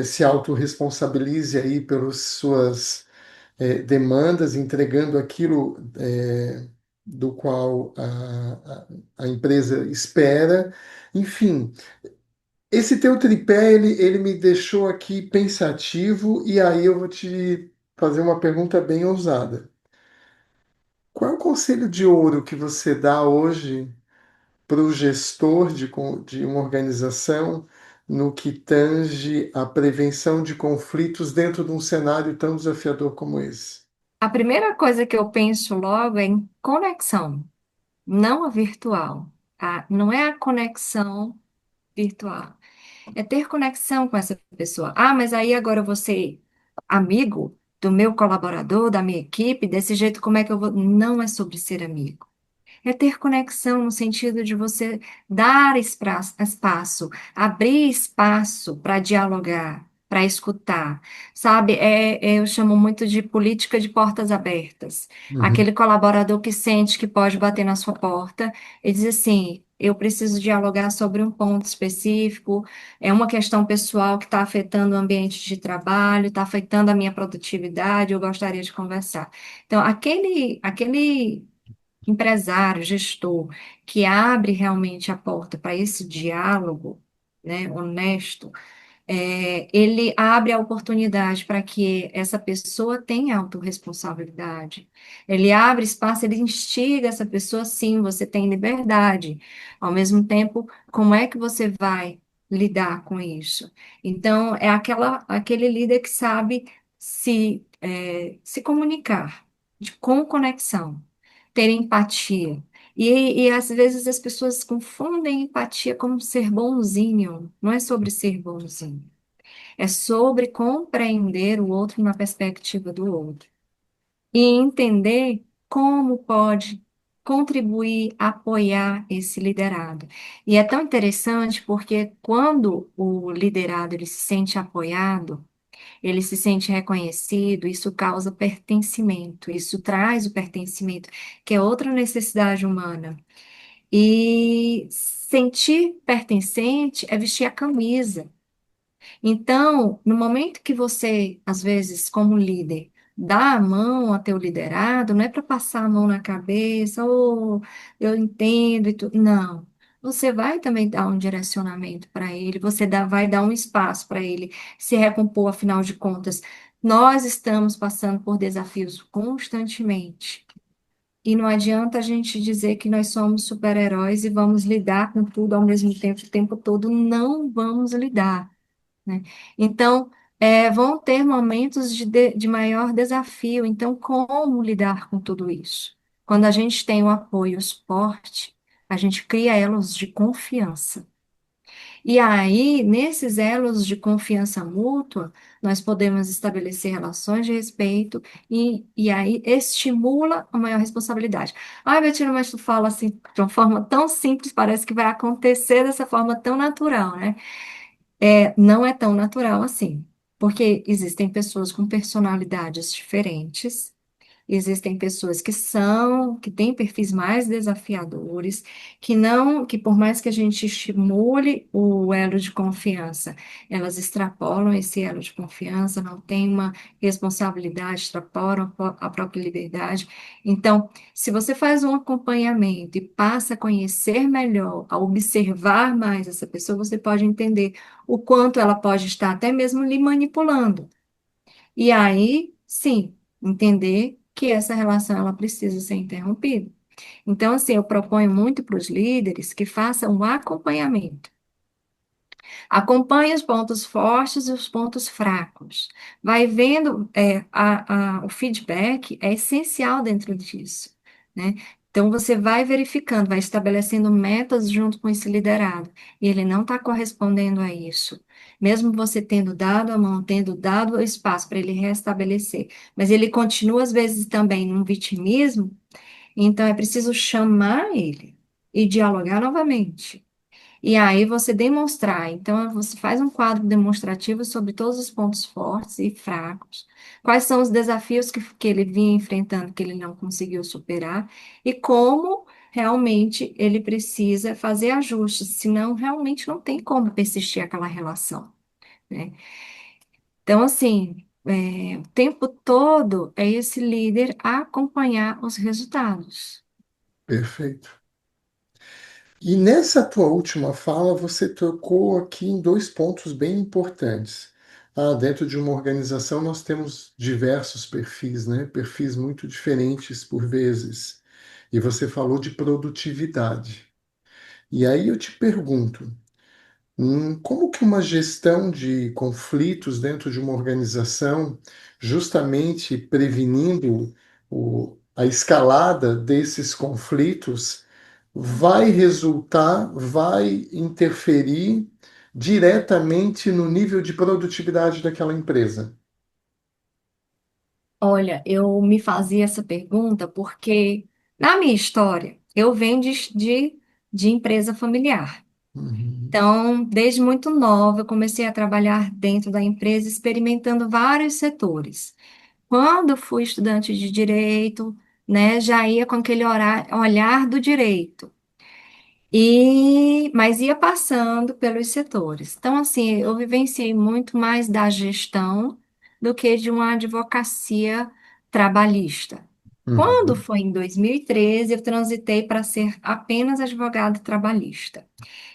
se autorresponsabilize aí pelas suas demandas, entregando aquilo do qual a empresa espera. Enfim, esse teu tripé, ele me deixou aqui pensativo, e aí eu vou te fazer uma pergunta bem ousada. Qual é o conselho de ouro que você dá hoje para o gestor de uma organização no que tange a prevenção de conflitos dentro de um cenário tão desafiador como esse? A primeira coisa que eu penso logo é em conexão, não a virtual. Não é a conexão virtual. É ter conexão com essa pessoa. Ah, mas aí agora eu vou ser amigo do meu colaborador, da minha equipe, desse jeito, como é que eu vou? Não é sobre ser amigo. É ter conexão no sentido de você dar espaço, abrir espaço para dialogar, para escutar, sabe? Eu chamo muito de política de portas abertas. Uhum, Aquele colaborador que sente que pode bater na sua porta e diz assim: eu preciso dialogar sobre um ponto específico, é uma questão pessoal que está afetando o ambiente de trabalho, está afetando a minha produtividade, eu gostaria de conversar. Então, aquele empresário, gestor, que abre realmente a porta para esse diálogo, né, honesto, ele abre a oportunidade para que essa pessoa tenha autorresponsabilidade. Ele abre espaço, ele instiga essa pessoa, sim, você tem liberdade. Ao mesmo tempo, como é que você vai lidar com isso? Então, é aquele líder que sabe se comunicar, com conexão, ter empatia. E às vezes as pessoas confundem empatia como ser bonzinho. Não é sobre ser bonzinho. É sobre compreender o outro na perspectiva do outro. E entender como pode contribuir, apoiar esse liderado. E é tão interessante porque quando o liderado ele se sente apoiado, ele se sente reconhecido, isso causa pertencimento, isso traz o pertencimento, que é outra necessidade humana. E sentir pertencente é vestir a camisa. Então, no momento que você, às vezes, como líder, dá a mão ao teu liderado, não é para passar a mão na cabeça, ou eu entendo e tudo. Não. Você vai também dar um direcionamento para ele, vai dar um espaço para ele se recompor, afinal de contas. Nós estamos passando por desafios constantemente. E não adianta a gente dizer que nós somos super-heróis e vamos lidar com tudo ao mesmo tempo, o tempo todo. Não vamos lidar, né? Então, vão ter momentos de maior desafio. Então, como lidar com tudo isso? Quando a gente tem o apoio, o suporte, a gente cria elos de confiança. E aí, nesses elos de confiança mútua, nós podemos estabelecer relações de respeito e aí estimula a maior responsabilidade. Ai, Betina, mas tu fala assim de uma forma tão simples, parece que vai acontecer dessa forma tão natural, né? Não é tão natural assim, porque existem pessoas com personalidades diferentes. Existem pessoas que têm perfis mais desafiadores, que por mais que a gente estimule o elo de confiança, elas extrapolam esse elo de confiança, não têm uma responsabilidade, extrapolam a própria liberdade. Então, se você faz um acompanhamento e passa a conhecer melhor, a observar mais essa pessoa, você pode entender o quanto ela pode estar até mesmo lhe manipulando. E aí, sim, entender que essa relação ela precisa ser interrompida. Então, assim, eu proponho muito para os líderes que façam um acompanhamento. Acompanhe os pontos fortes e os pontos fracos. Vai vendo, o feedback é essencial dentro disso, né? Então, você vai verificando, vai estabelecendo metas junto com esse liderado, e ele não está correspondendo a isso. Mesmo você tendo dado a mão, tendo dado o espaço para ele restabelecer, mas ele continua, às vezes, também num vitimismo, então é preciso chamar ele e dialogar novamente. E aí você demonstrar, então você faz um quadro demonstrativo sobre todos os pontos fortes e fracos, quais são os desafios que ele vinha enfrentando, que ele não conseguiu superar, e como realmente ele precisa fazer ajustes, senão realmente não tem como persistir aquela relação, né? Então, assim, o tempo todo é esse líder acompanhar os resultados. Perfeito. E nessa tua última fala, você tocou aqui em dois pontos bem importantes. Dentro de uma organização, nós temos diversos perfis, né? Perfis muito diferentes por vezes. E você falou de produtividade. E aí eu te pergunto, como que uma gestão de conflitos dentro de uma organização, justamente prevenindo a escalada desses conflitos, vai resultar, vai interferir diretamente no nível de produtividade daquela empresa? Olha, eu me fazia essa pergunta porque, na minha história, eu venho de empresa familiar. Uhum, Então, desde muito nova, eu comecei a trabalhar dentro da empresa, experimentando vários setores. Quando fui estudante de direito, né, já ia com aquele olhar do direito. Mas ia passando pelos setores. Então, assim, eu vivenciei muito mais da gestão do que de uma advocacia trabalhista. Quando uhum, foi em 2013, eu transitei para ser apenas advogado trabalhista.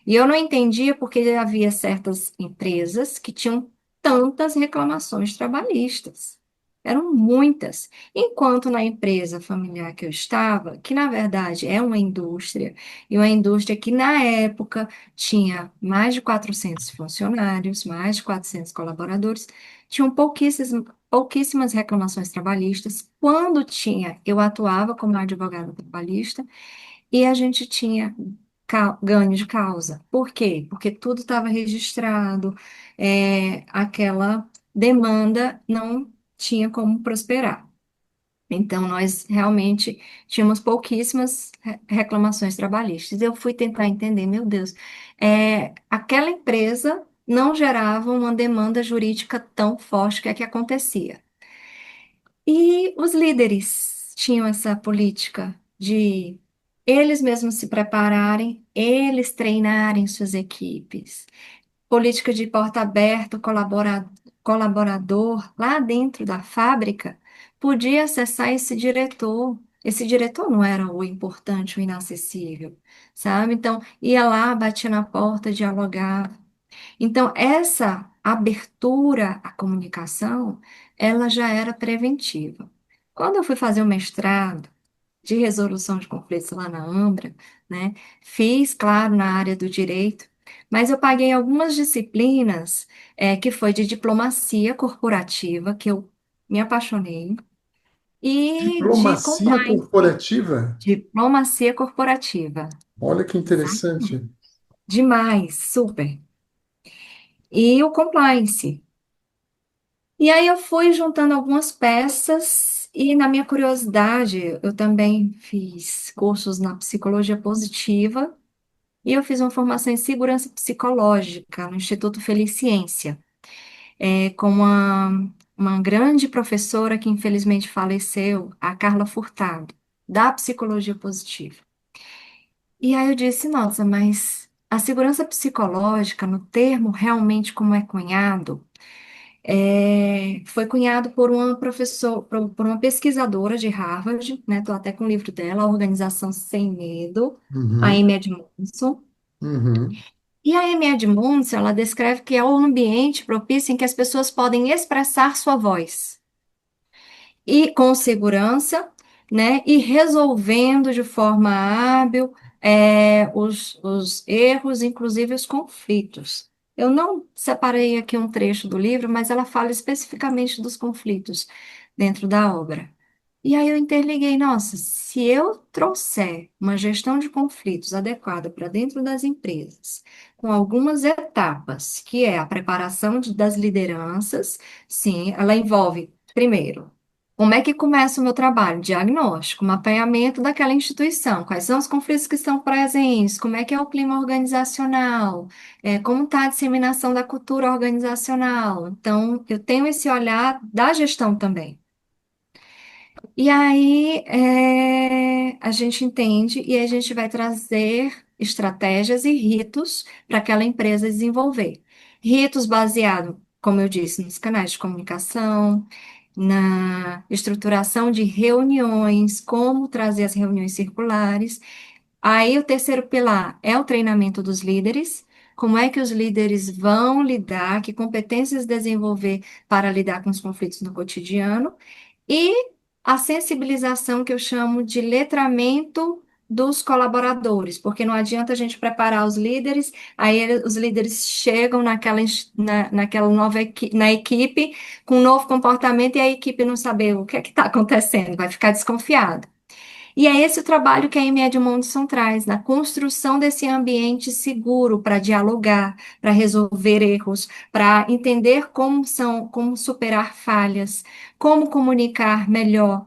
E eu não entendia porque havia certas empresas que tinham tantas reclamações trabalhistas. Eram muitas. Enquanto na empresa familiar que eu estava, que na verdade é uma indústria, e uma indústria que na época tinha mais de 400 funcionários, mais de 400 colaboradores, tinham pouquíssimas reclamações trabalhistas. Quando tinha, eu atuava como advogada trabalhista e a gente tinha ganho de causa. Por quê? Porque tudo estava registrado, aquela demanda não tinha como prosperar. Então, nós realmente tínhamos pouquíssimas reclamações trabalhistas. Eu fui tentar entender, meu Deus, aquela empresa não gerava uma demanda jurídica tão forte, o que é que acontecia? E os líderes tinham essa política de eles mesmos se prepararem, eles treinarem suas equipes. Política de porta aberta, colaborador lá dentro da fábrica podia acessar esse diretor. Esse diretor não era o importante, o inacessível, sabe? Então, ia lá, batia na porta, dialogava. Então, essa abertura à comunicação, ela já era preventiva. Quando eu fui fazer o mestrado de resolução de conflitos lá na Ambra, né, fiz, claro, na área do direito, mas eu paguei algumas disciplinas, que foi de diplomacia corporativa, que eu me apaixonei, e de Diplomacia compliance, corporativa? diplomacia corporativa. Olha que Exatamente. interessante. Demais, super. E o compliance. E aí eu fui juntando algumas peças e na minha curiosidade, eu também fiz cursos na psicologia positiva e eu fiz uma formação em segurança psicológica no Instituto Feliciência, com uma grande professora que infelizmente faleceu, a Carla Furtado, da psicologia positiva. E aí eu disse, nossa, mas a segurança psicológica, no termo realmente como é cunhado, foi cunhado por uma professora, por uma pesquisadora de Harvard, né? Estou até com o livro dela, A Organização Sem Medo, a Uhum, Amy Edmondson. uhum. E a Amy Edmondson, ela descreve que é um ambiente propício em que as pessoas podem expressar sua voz e com segurança, né, e resolvendo de forma hábil os erros, inclusive os conflitos. Eu não separei aqui um trecho do livro, mas ela fala especificamente dos conflitos dentro da obra. E aí eu interliguei, nossa, se eu trouxer uma gestão de conflitos adequada para dentro das empresas, com algumas etapas, que é a preparação das lideranças, sim, ela envolve, primeiro, como é que começa o meu trabalho? Diagnóstico, mapeamento daquela instituição, quais são os conflitos que estão presentes, como é que é o clima organizacional, como está a disseminação da cultura organizacional. Então, eu tenho esse olhar da gestão também. E aí, a gente entende e a gente vai trazer estratégias e ritos para aquela empresa desenvolver. Ritos baseados, como eu disse, nos canais de comunicação, na estruturação de reuniões, como trazer as reuniões circulares. Aí, o terceiro pilar é o treinamento dos líderes. Como é que os líderes vão lidar, que competências desenvolver para lidar com os conflitos no cotidiano. E a sensibilização que eu chamo de letramento dos colaboradores, porque não adianta a gente preparar os líderes, aí os líderes chegam naquela nova na equipe com um novo comportamento e a equipe não saber o que é que está acontecendo, vai ficar desconfiada. E é esse o trabalho que a Amy Edmondson traz, na construção desse ambiente seguro para dialogar, para resolver erros, para entender como superar falhas, como comunicar melhor.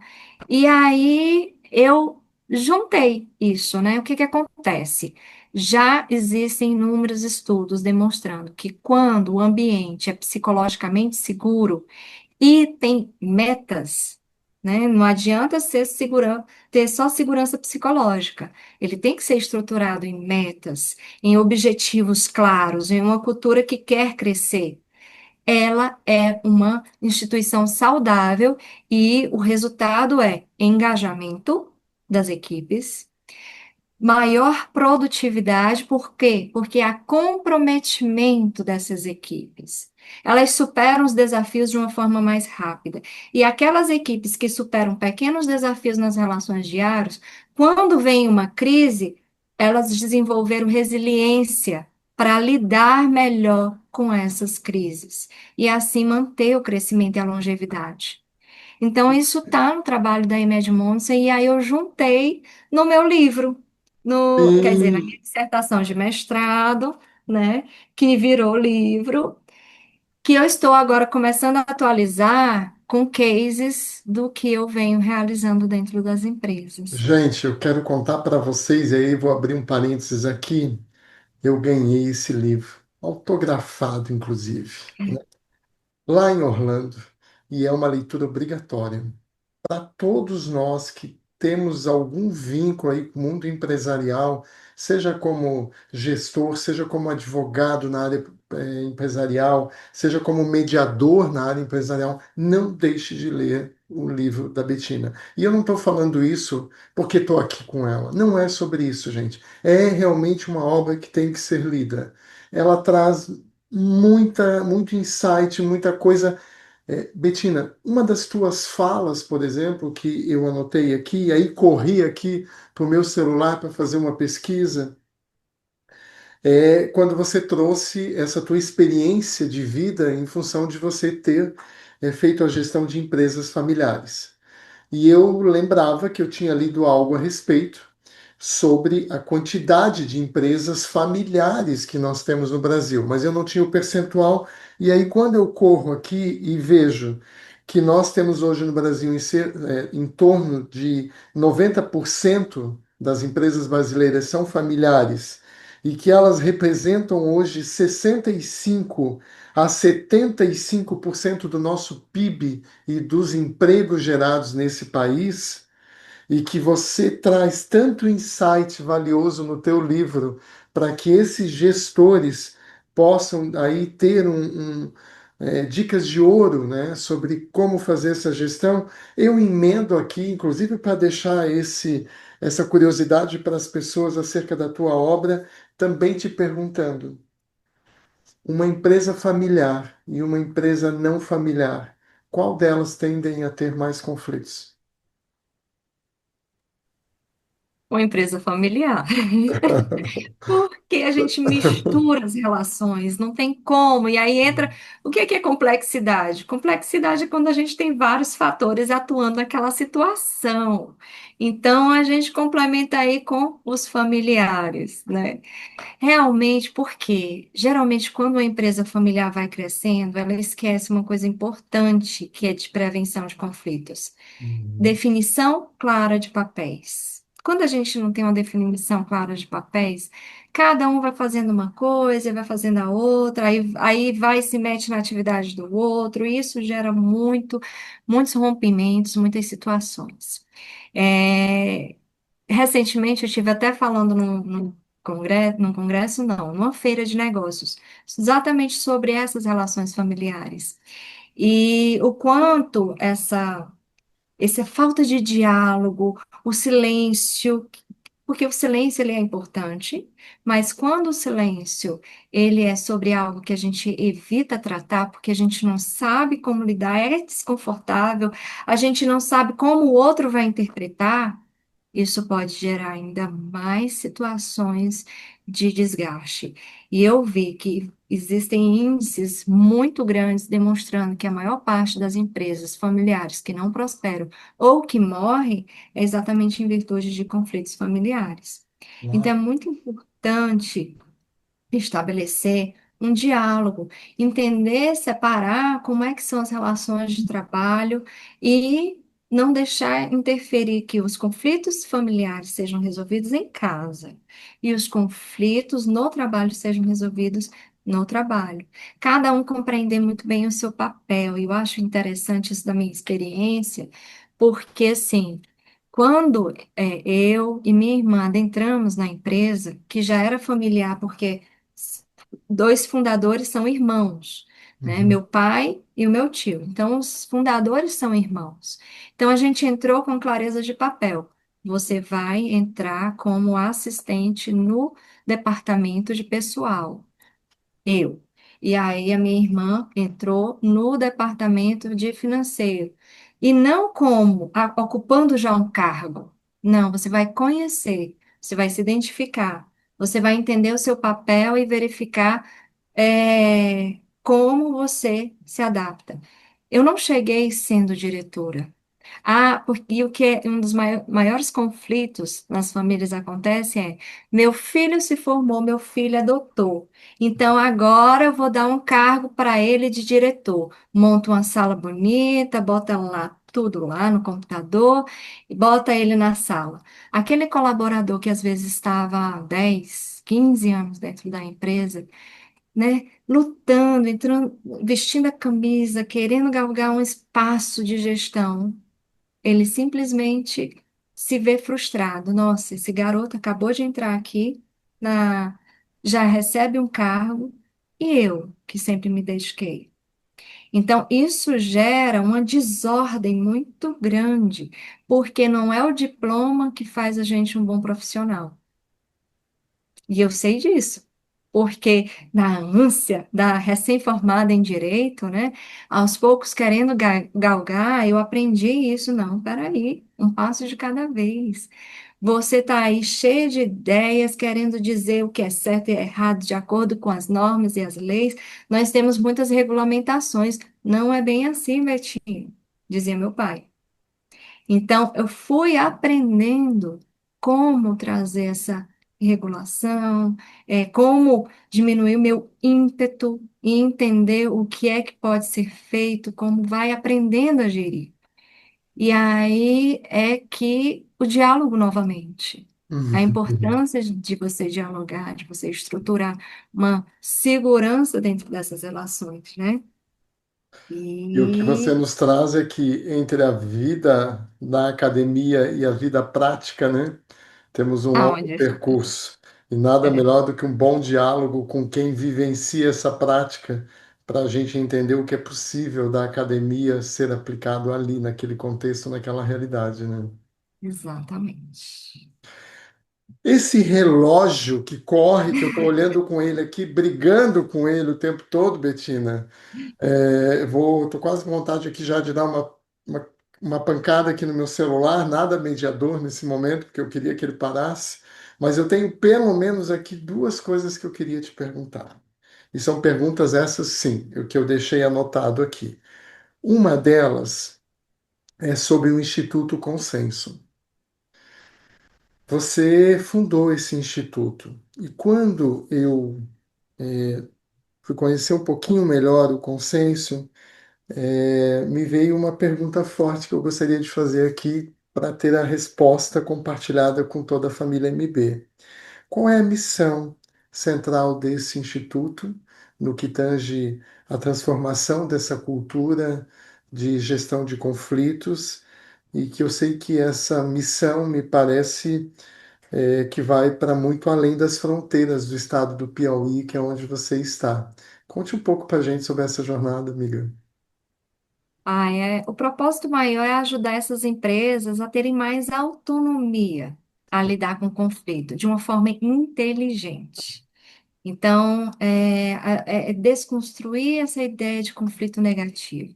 E aí eu juntei isso, né? O que que acontece? Já existem inúmeros estudos demonstrando que quando o ambiente é psicologicamente seguro, e tem metas, né? Não adianta ter só segurança psicológica. Ele tem que ser estruturado em metas, em objetivos claros, em uma cultura que quer crescer. Ela é uma instituição saudável e o resultado é engajamento das equipes, maior produtividade, por quê? Porque há comprometimento dessas equipes. Elas superam os desafios de uma forma mais rápida. E aquelas equipes que superam pequenos desafios nas relações diárias, quando vem uma crise, elas desenvolveram resiliência para lidar melhor com essas crises e assim manter o crescimento e a longevidade. Então, isso está no trabalho da Imed Monsen, e aí eu juntei no meu livro, quer dizer, na minha E, dissertação de mestrado, né, que virou livro, que eu estou agora começando a atualizar com cases do que eu venho realizando dentro das empresas. gente, eu quero contar para vocês, e aí vou abrir um parênteses aqui. Eu ganhei esse livro, autografado, inclusive, lá em Orlando, e é uma leitura obrigatória. Para todos nós que temos algum vínculo aí com o mundo empresarial, seja como gestor, seja como advogado na área empresarial, seja como mediador na área empresarial, não deixe de ler o livro da Bettina. E eu não estou falando isso porque estou aqui com ela. Não é sobre isso, gente. É realmente uma obra que tem que ser lida. Ela traz muito insight, muita coisa. Betina, uma das tuas falas, por exemplo, que eu anotei aqui, aí corri aqui para o meu celular para fazer uma pesquisa, é quando você trouxe essa tua experiência de vida em função de você ter feito a gestão de empresas familiares. e eu lembrava que eu tinha lido algo a respeito sobre a quantidade de empresas familiares que nós temos no Brasil, mas eu não tinha o percentual. E aí, quando eu corro aqui e vejo que nós temos hoje no Brasil em torno de 90% das empresas brasileiras são familiares e que elas representam hoje 65 a 75% do nosso PIB e dos empregos gerados nesse país, e que você traz tanto insight valioso no teu livro para que esses gestores possam aí ter dicas de ouro, né, sobre como fazer essa gestão. Eu emendo aqui, inclusive para deixar essa curiosidade para as pessoas acerca da tua obra, também te perguntando, uma empresa familiar e uma empresa não familiar, qual delas tendem a ter mais conflitos? Uma empresa familiar. Porque a gente mistura as relações, não tem como. E aí entra. O que é complexidade? Complexidade é quando a gente tem vários fatores atuando naquela situação. Então a gente complementa aí com os familiares, né? Realmente, porque geralmente quando a empresa familiar vai crescendo, ela esquece uma coisa importante que é de prevenção de conflitos. Uhum. Definição clara de papéis. Quando a gente não tem uma definição clara de papéis, cada um vai fazendo uma coisa, vai fazendo a outra, aí vai e se mete na atividade do outro, e isso gera muitos rompimentos, muitas situações. É, recentemente eu estive até falando num congresso, não, numa feira de negócios, exatamente sobre essas relações familiares. E o quanto essa falta de diálogo, o silêncio, porque o silêncio ele é importante, mas quando o silêncio ele é sobre algo que a gente evita tratar, porque a gente não sabe como lidar, é desconfortável, a gente não sabe como o outro vai interpretar, isso pode gerar ainda mais situações de desgaste. E eu vi que existem índices muito grandes demonstrando que a maior parte das empresas familiares que não prosperam ou que morrem é exatamente em virtude de conflitos familiares. Então, é Uau. muito importante estabelecer um diálogo, entender, separar como é que são as relações de trabalho e não deixar interferir que os conflitos familiares sejam resolvidos em casa e os conflitos no trabalho sejam resolvidos no trabalho. Cada um compreender muito bem o seu papel, e eu acho interessante isso da minha experiência, porque assim, quando eu e minha irmã adentramos na empresa, que já era familiar, porque dois fundadores são irmãos, né? Uhum. Meu pai e o meu tio. Então, os fundadores são irmãos. Então, a gente entrou com clareza de papel. Você vai entrar como assistente no departamento de pessoal. Eu. E aí a minha irmã entrou no departamento de financeiro. E não como ocupando já um cargo. Não, você vai conhecer, você vai se identificar, você vai entender o seu papel e verificar como você se adapta. Eu não cheguei sendo diretora. Ah, porque o que é um dos maiores conflitos nas famílias acontece é: meu filho se formou, meu filho adotou. Então agora eu vou dar um cargo para ele de diretor. Monta uma sala bonita, bota lá tudo lá no computador e bota ele na sala. Aquele colaborador que às vezes estava há 10, 15 anos dentro da empresa, né, lutando, entrando, vestindo a camisa, querendo galgar um espaço de gestão, ele simplesmente se vê frustrado. Nossa, esse garoto acabou de entrar aqui, já recebe um cargo, e eu, que sempre me dediquei. Então, isso gera uma desordem muito grande, porque não é o diploma que faz a gente um bom profissional. E eu sei disso, porque na ânsia da recém-formada em direito, né, aos poucos querendo galgar, eu aprendi isso. Não, peraí, um passo de cada vez. Você está aí cheio de ideias, querendo dizer o que é certo e errado de acordo com as normas e as leis. Nós temos muitas regulamentações. Não é bem assim, Betinho, dizia meu pai. Então, eu fui aprendendo como trazer essa regulação, como diminuir o meu ímpeto e entender o que é que pode ser feito, como vai aprendendo a gerir. E aí é que o diálogo novamente. A Uhum. importância de você dialogar, de você estruturar uma segurança dentro dessas relações, né? E o que você E nos traz é que entre a vida na academia e a vida prática, né, temos um longo aonde percurso. E nada é, melhor do que um bom diálogo com quem vivencia essa prática, para a gente entender o que é possível da academia ser aplicado ali, naquele contexto, naquela realidade, né? exatamente. Esse relógio que corre, que eu estou olhando com ele aqui, brigando com ele o tempo todo, Betina. Tô quase com vontade aqui já de dar uma, uma pancada aqui no meu celular, nada mediador nesse momento, porque eu queria que ele parasse. Mas eu tenho pelo menos aqui duas coisas que eu queria te perguntar. E são perguntas essas, sim, o que eu deixei anotado aqui. Uma delas é sobre o Instituto Consenso. Você fundou esse instituto. E quando eu fui conhecer um pouquinho melhor o Consenso, me veio uma pergunta forte que eu gostaria de fazer aqui para ter a resposta compartilhada com toda a família MB. Qual é a missão central desse instituto no que tange a transformação dessa cultura de gestão de conflitos? E que eu sei que essa missão me parece que vai para muito além das fronteiras do estado do Piauí, que é onde você está. Conte um pouco para a gente sobre essa jornada, amiga. O propósito maior é ajudar essas empresas a terem mais autonomia a lidar com o conflito de uma forma inteligente. Então, é desconstruir essa ideia de conflito negativo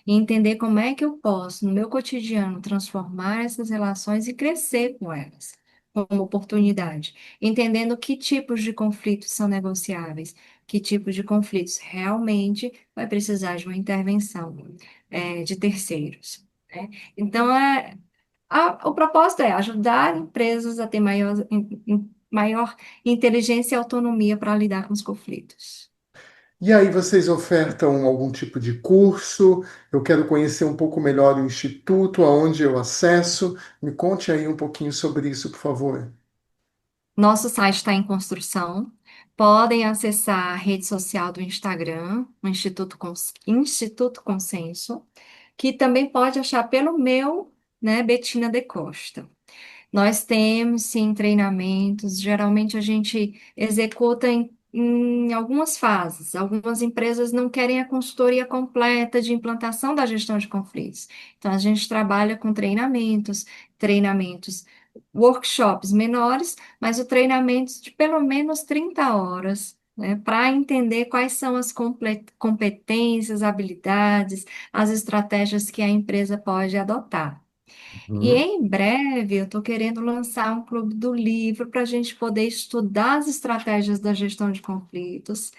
e entender como é que eu posso, no meu cotidiano, transformar essas relações e crescer com elas, como oportunidade, entendendo que tipos de conflitos são negociáveis, que tipos de conflitos realmente vai precisar de uma intervenção, de terceiros, né? Então, o propósito é ajudar empresas a ter maior inteligência e autonomia para lidar com os conflitos. E aí, vocês ofertam algum tipo de curso? Eu quero conhecer um pouco melhor o instituto, aonde eu acesso. Me conte aí um pouquinho sobre isso, por favor. Nosso site está em construção. Podem acessar a rede social do Instagram, o Instituto Consenso, que também pode achar pelo meu, né, Betina de Costa. Nós temos, sim, treinamentos. Geralmente a gente executa em algumas fases. Algumas empresas não querem a consultoria completa de implantação da gestão de conflitos. Então, a gente trabalha com treinamentos, workshops menores, mas o treinamento de pelo menos 30 horas. Né, para entender quais são as competências, habilidades, as estratégias que a empresa pode adotar. E Uhum. em breve eu estou querendo lançar um clube do livro para a gente poder estudar as estratégias da gestão de conflitos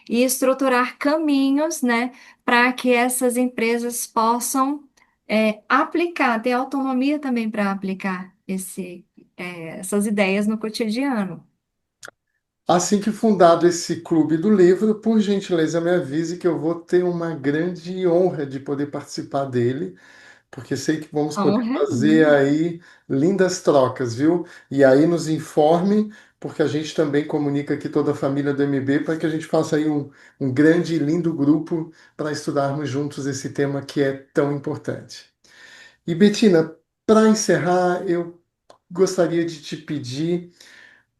e estruturar caminhos, né, para que essas empresas possam aplicar, ter autonomia também para aplicar essas ideias no cotidiano. Assim que fundado esse clube do livro, por gentileza, me avise que eu vou ter uma grande honra de poder participar dele, porque sei que vamos A poder honra é fazer minha. aí lindas trocas, viu? E aí nos informe, porque a gente também comunica aqui toda a família do MB para que a gente faça aí um grande e lindo grupo para estudarmos juntos esse tema que é tão importante. E Betina, para encerrar, eu gostaria de te pedir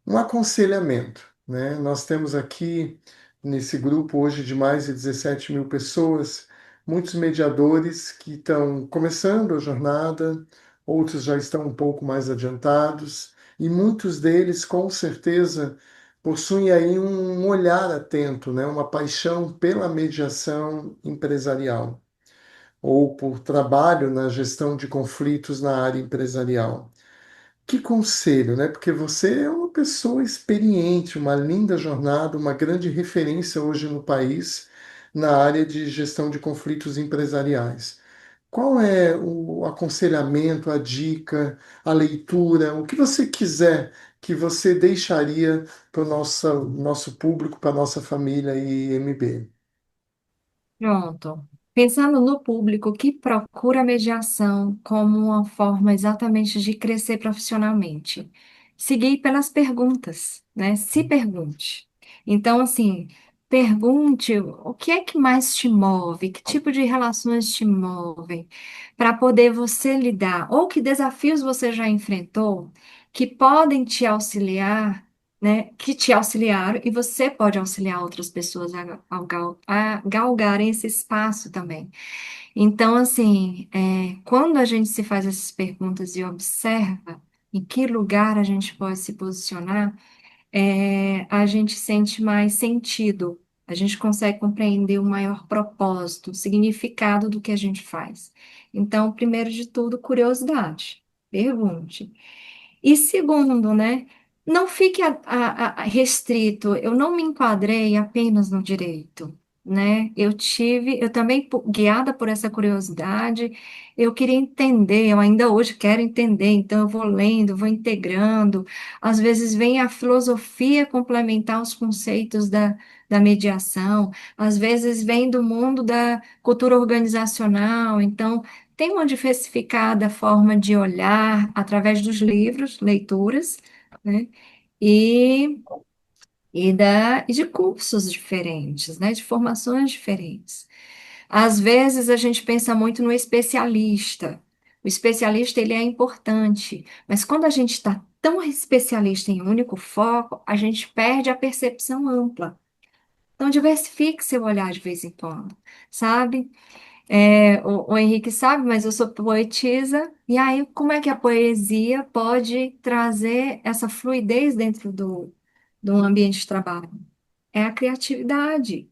um aconselhamento, né? Nós temos aqui nesse grupo hoje de mais de 17 mil pessoas, muitos mediadores que estão começando a jornada, outros já estão um pouco mais adiantados, e muitos deles, com certeza, possuem aí um olhar atento, né? Uma paixão pela mediação empresarial ou por trabalho na gestão de conflitos na área empresarial. Que conselho, né? Porque você é uma pessoa experiente, uma linda jornada, uma grande referência hoje no país na área de gestão de conflitos empresariais. qual é o aconselhamento, a dica, a leitura, o que você quiser que você deixaria para o nosso público, para a nossa família IMB? Pronto. Pensando no público que procura a mediação como uma forma exatamente de crescer profissionalmente, seguir pelas perguntas, né? Se pergunte. Então, assim, pergunte o que é que mais te move, que tipo de relações te movem, para poder você lidar, ou que desafios você já enfrentou que podem te auxiliar, né, que te auxiliaram e você pode auxiliar outras pessoas a galgarem esse espaço também. Então, assim, quando a gente se faz essas perguntas e observa em que lugar a gente pode se posicionar, a gente sente mais sentido, a gente consegue compreender o maior propósito, o significado do que a gente faz. Então, primeiro de tudo, curiosidade. Pergunte. E segundo, né, não fique restrito, eu não me enquadrei apenas no direito, né? Eu também, guiada por essa curiosidade, eu queria entender, eu ainda hoje quero entender, então eu vou lendo, vou integrando, às vezes vem a filosofia complementar os conceitos da mediação, às vezes vem do mundo da cultura organizacional, então tem uma diversificada forma de olhar através dos livros, leituras, né? E, e de cursos diferentes, né? De formações diferentes. Às vezes a gente pensa muito no especialista. O especialista ele é importante, mas quando a gente está tão especialista em um único foco, a gente perde a percepção ampla. Então diversifique seu olhar de vez em quando, sabe? O Henrique sabe, mas eu sou poetisa, e aí como é que a poesia pode trazer essa fluidez dentro do ambiente de trabalho? É a criatividade.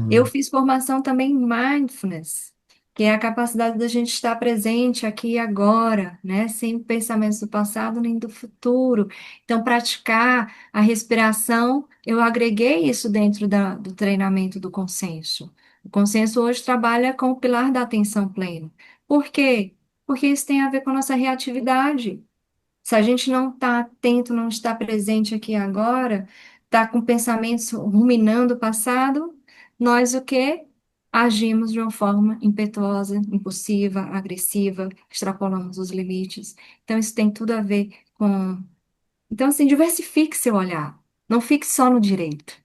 Eu Uhum. fiz formação também em mindfulness, que é a capacidade da gente estar presente aqui e agora, né? Sem pensamentos do passado nem do futuro. Então, praticar a respiração, eu agreguei isso dentro do treinamento do consenso. O consenso hoje trabalha com o pilar da atenção plena. Por quê? Porque isso tem a ver com a nossa reatividade. Se a gente não está atento, não está presente aqui agora, está com pensamentos ruminando o passado, nós o quê? Agimos de uma forma impetuosa, impulsiva, agressiva, extrapolamos os limites. Então, isso tem tudo a ver com. Então, assim, diversifique seu olhar. Não fique só no direito.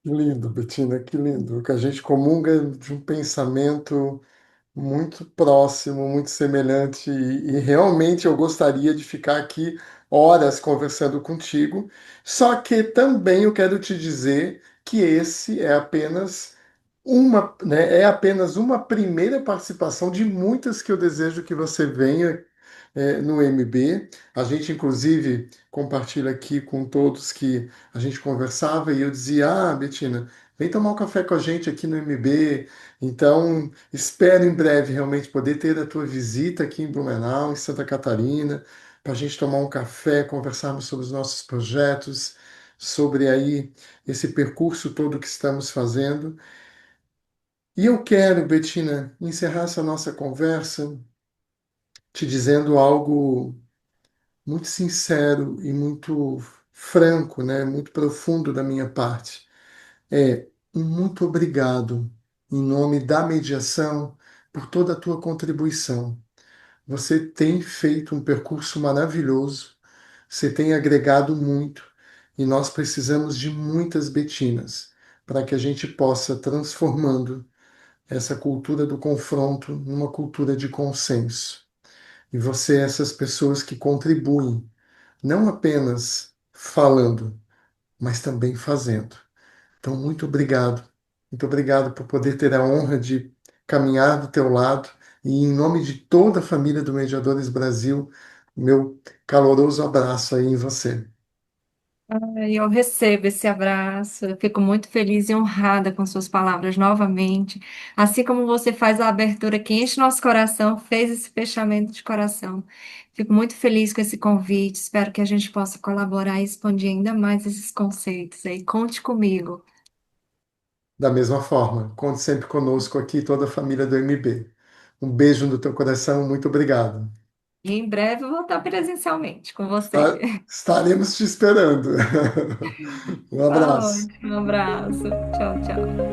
Que lindo, Betina, que lindo. Que a gente comunga de um pensamento muito próximo, muito semelhante, e realmente eu gostaria de ficar aqui horas conversando contigo. Só que também eu quero te dizer que esse é apenas uma primeira participação de muitas que eu desejo que você venha no MB. A gente, inclusive, compartilha aqui com todos que a gente conversava e eu dizia: Ah, Betina, vem tomar um café com a gente aqui no MB. Então, espero em breve realmente poder ter a tua visita aqui em Blumenau, em Santa Catarina, para a gente tomar um café, conversarmos sobre os nossos projetos, sobre aí esse percurso todo que estamos fazendo. E eu quero, Betina, encerrar essa nossa conversa te dizendo algo muito sincero e muito franco, né? Muito profundo da minha parte. É um muito obrigado em nome da mediação por toda a tua contribuição. Você tem feito um percurso maravilhoso, você tem agregado muito e nós precisamos de muitas Betinas para que a gente possa transformando essa cultura do confronto numa cultura de consenso. E você é essas pessoas que contribuem, não apenas falando, mas também fazendo. Então, muito obrigado. Muito obrigado por poder ter a honra de caminhar do teu lado e em nome de toda a família do Mediadores Brasil, meu caloroso abraço aí em você. E eu recebo esse abraço, eu fico muito feliz e honrada com suas palavras novamente. Assim como você faz a abertura que enche nosso coração, fez esse fechamento de coração. Fico muito feliz com esse convite, espero que a gente possa colaborar e expandir ainda mais esses conceitos aí. Conte comigo. Da mesma forma, conte sempre conosco aqui, toda a família do MB. Um beijo no teu coração, muito obrigado. E em breve eu vou estar presencialmente com você. Estaremos te esperando. Um Tá abraço. ótimo, um abraço. Tchau, tchau.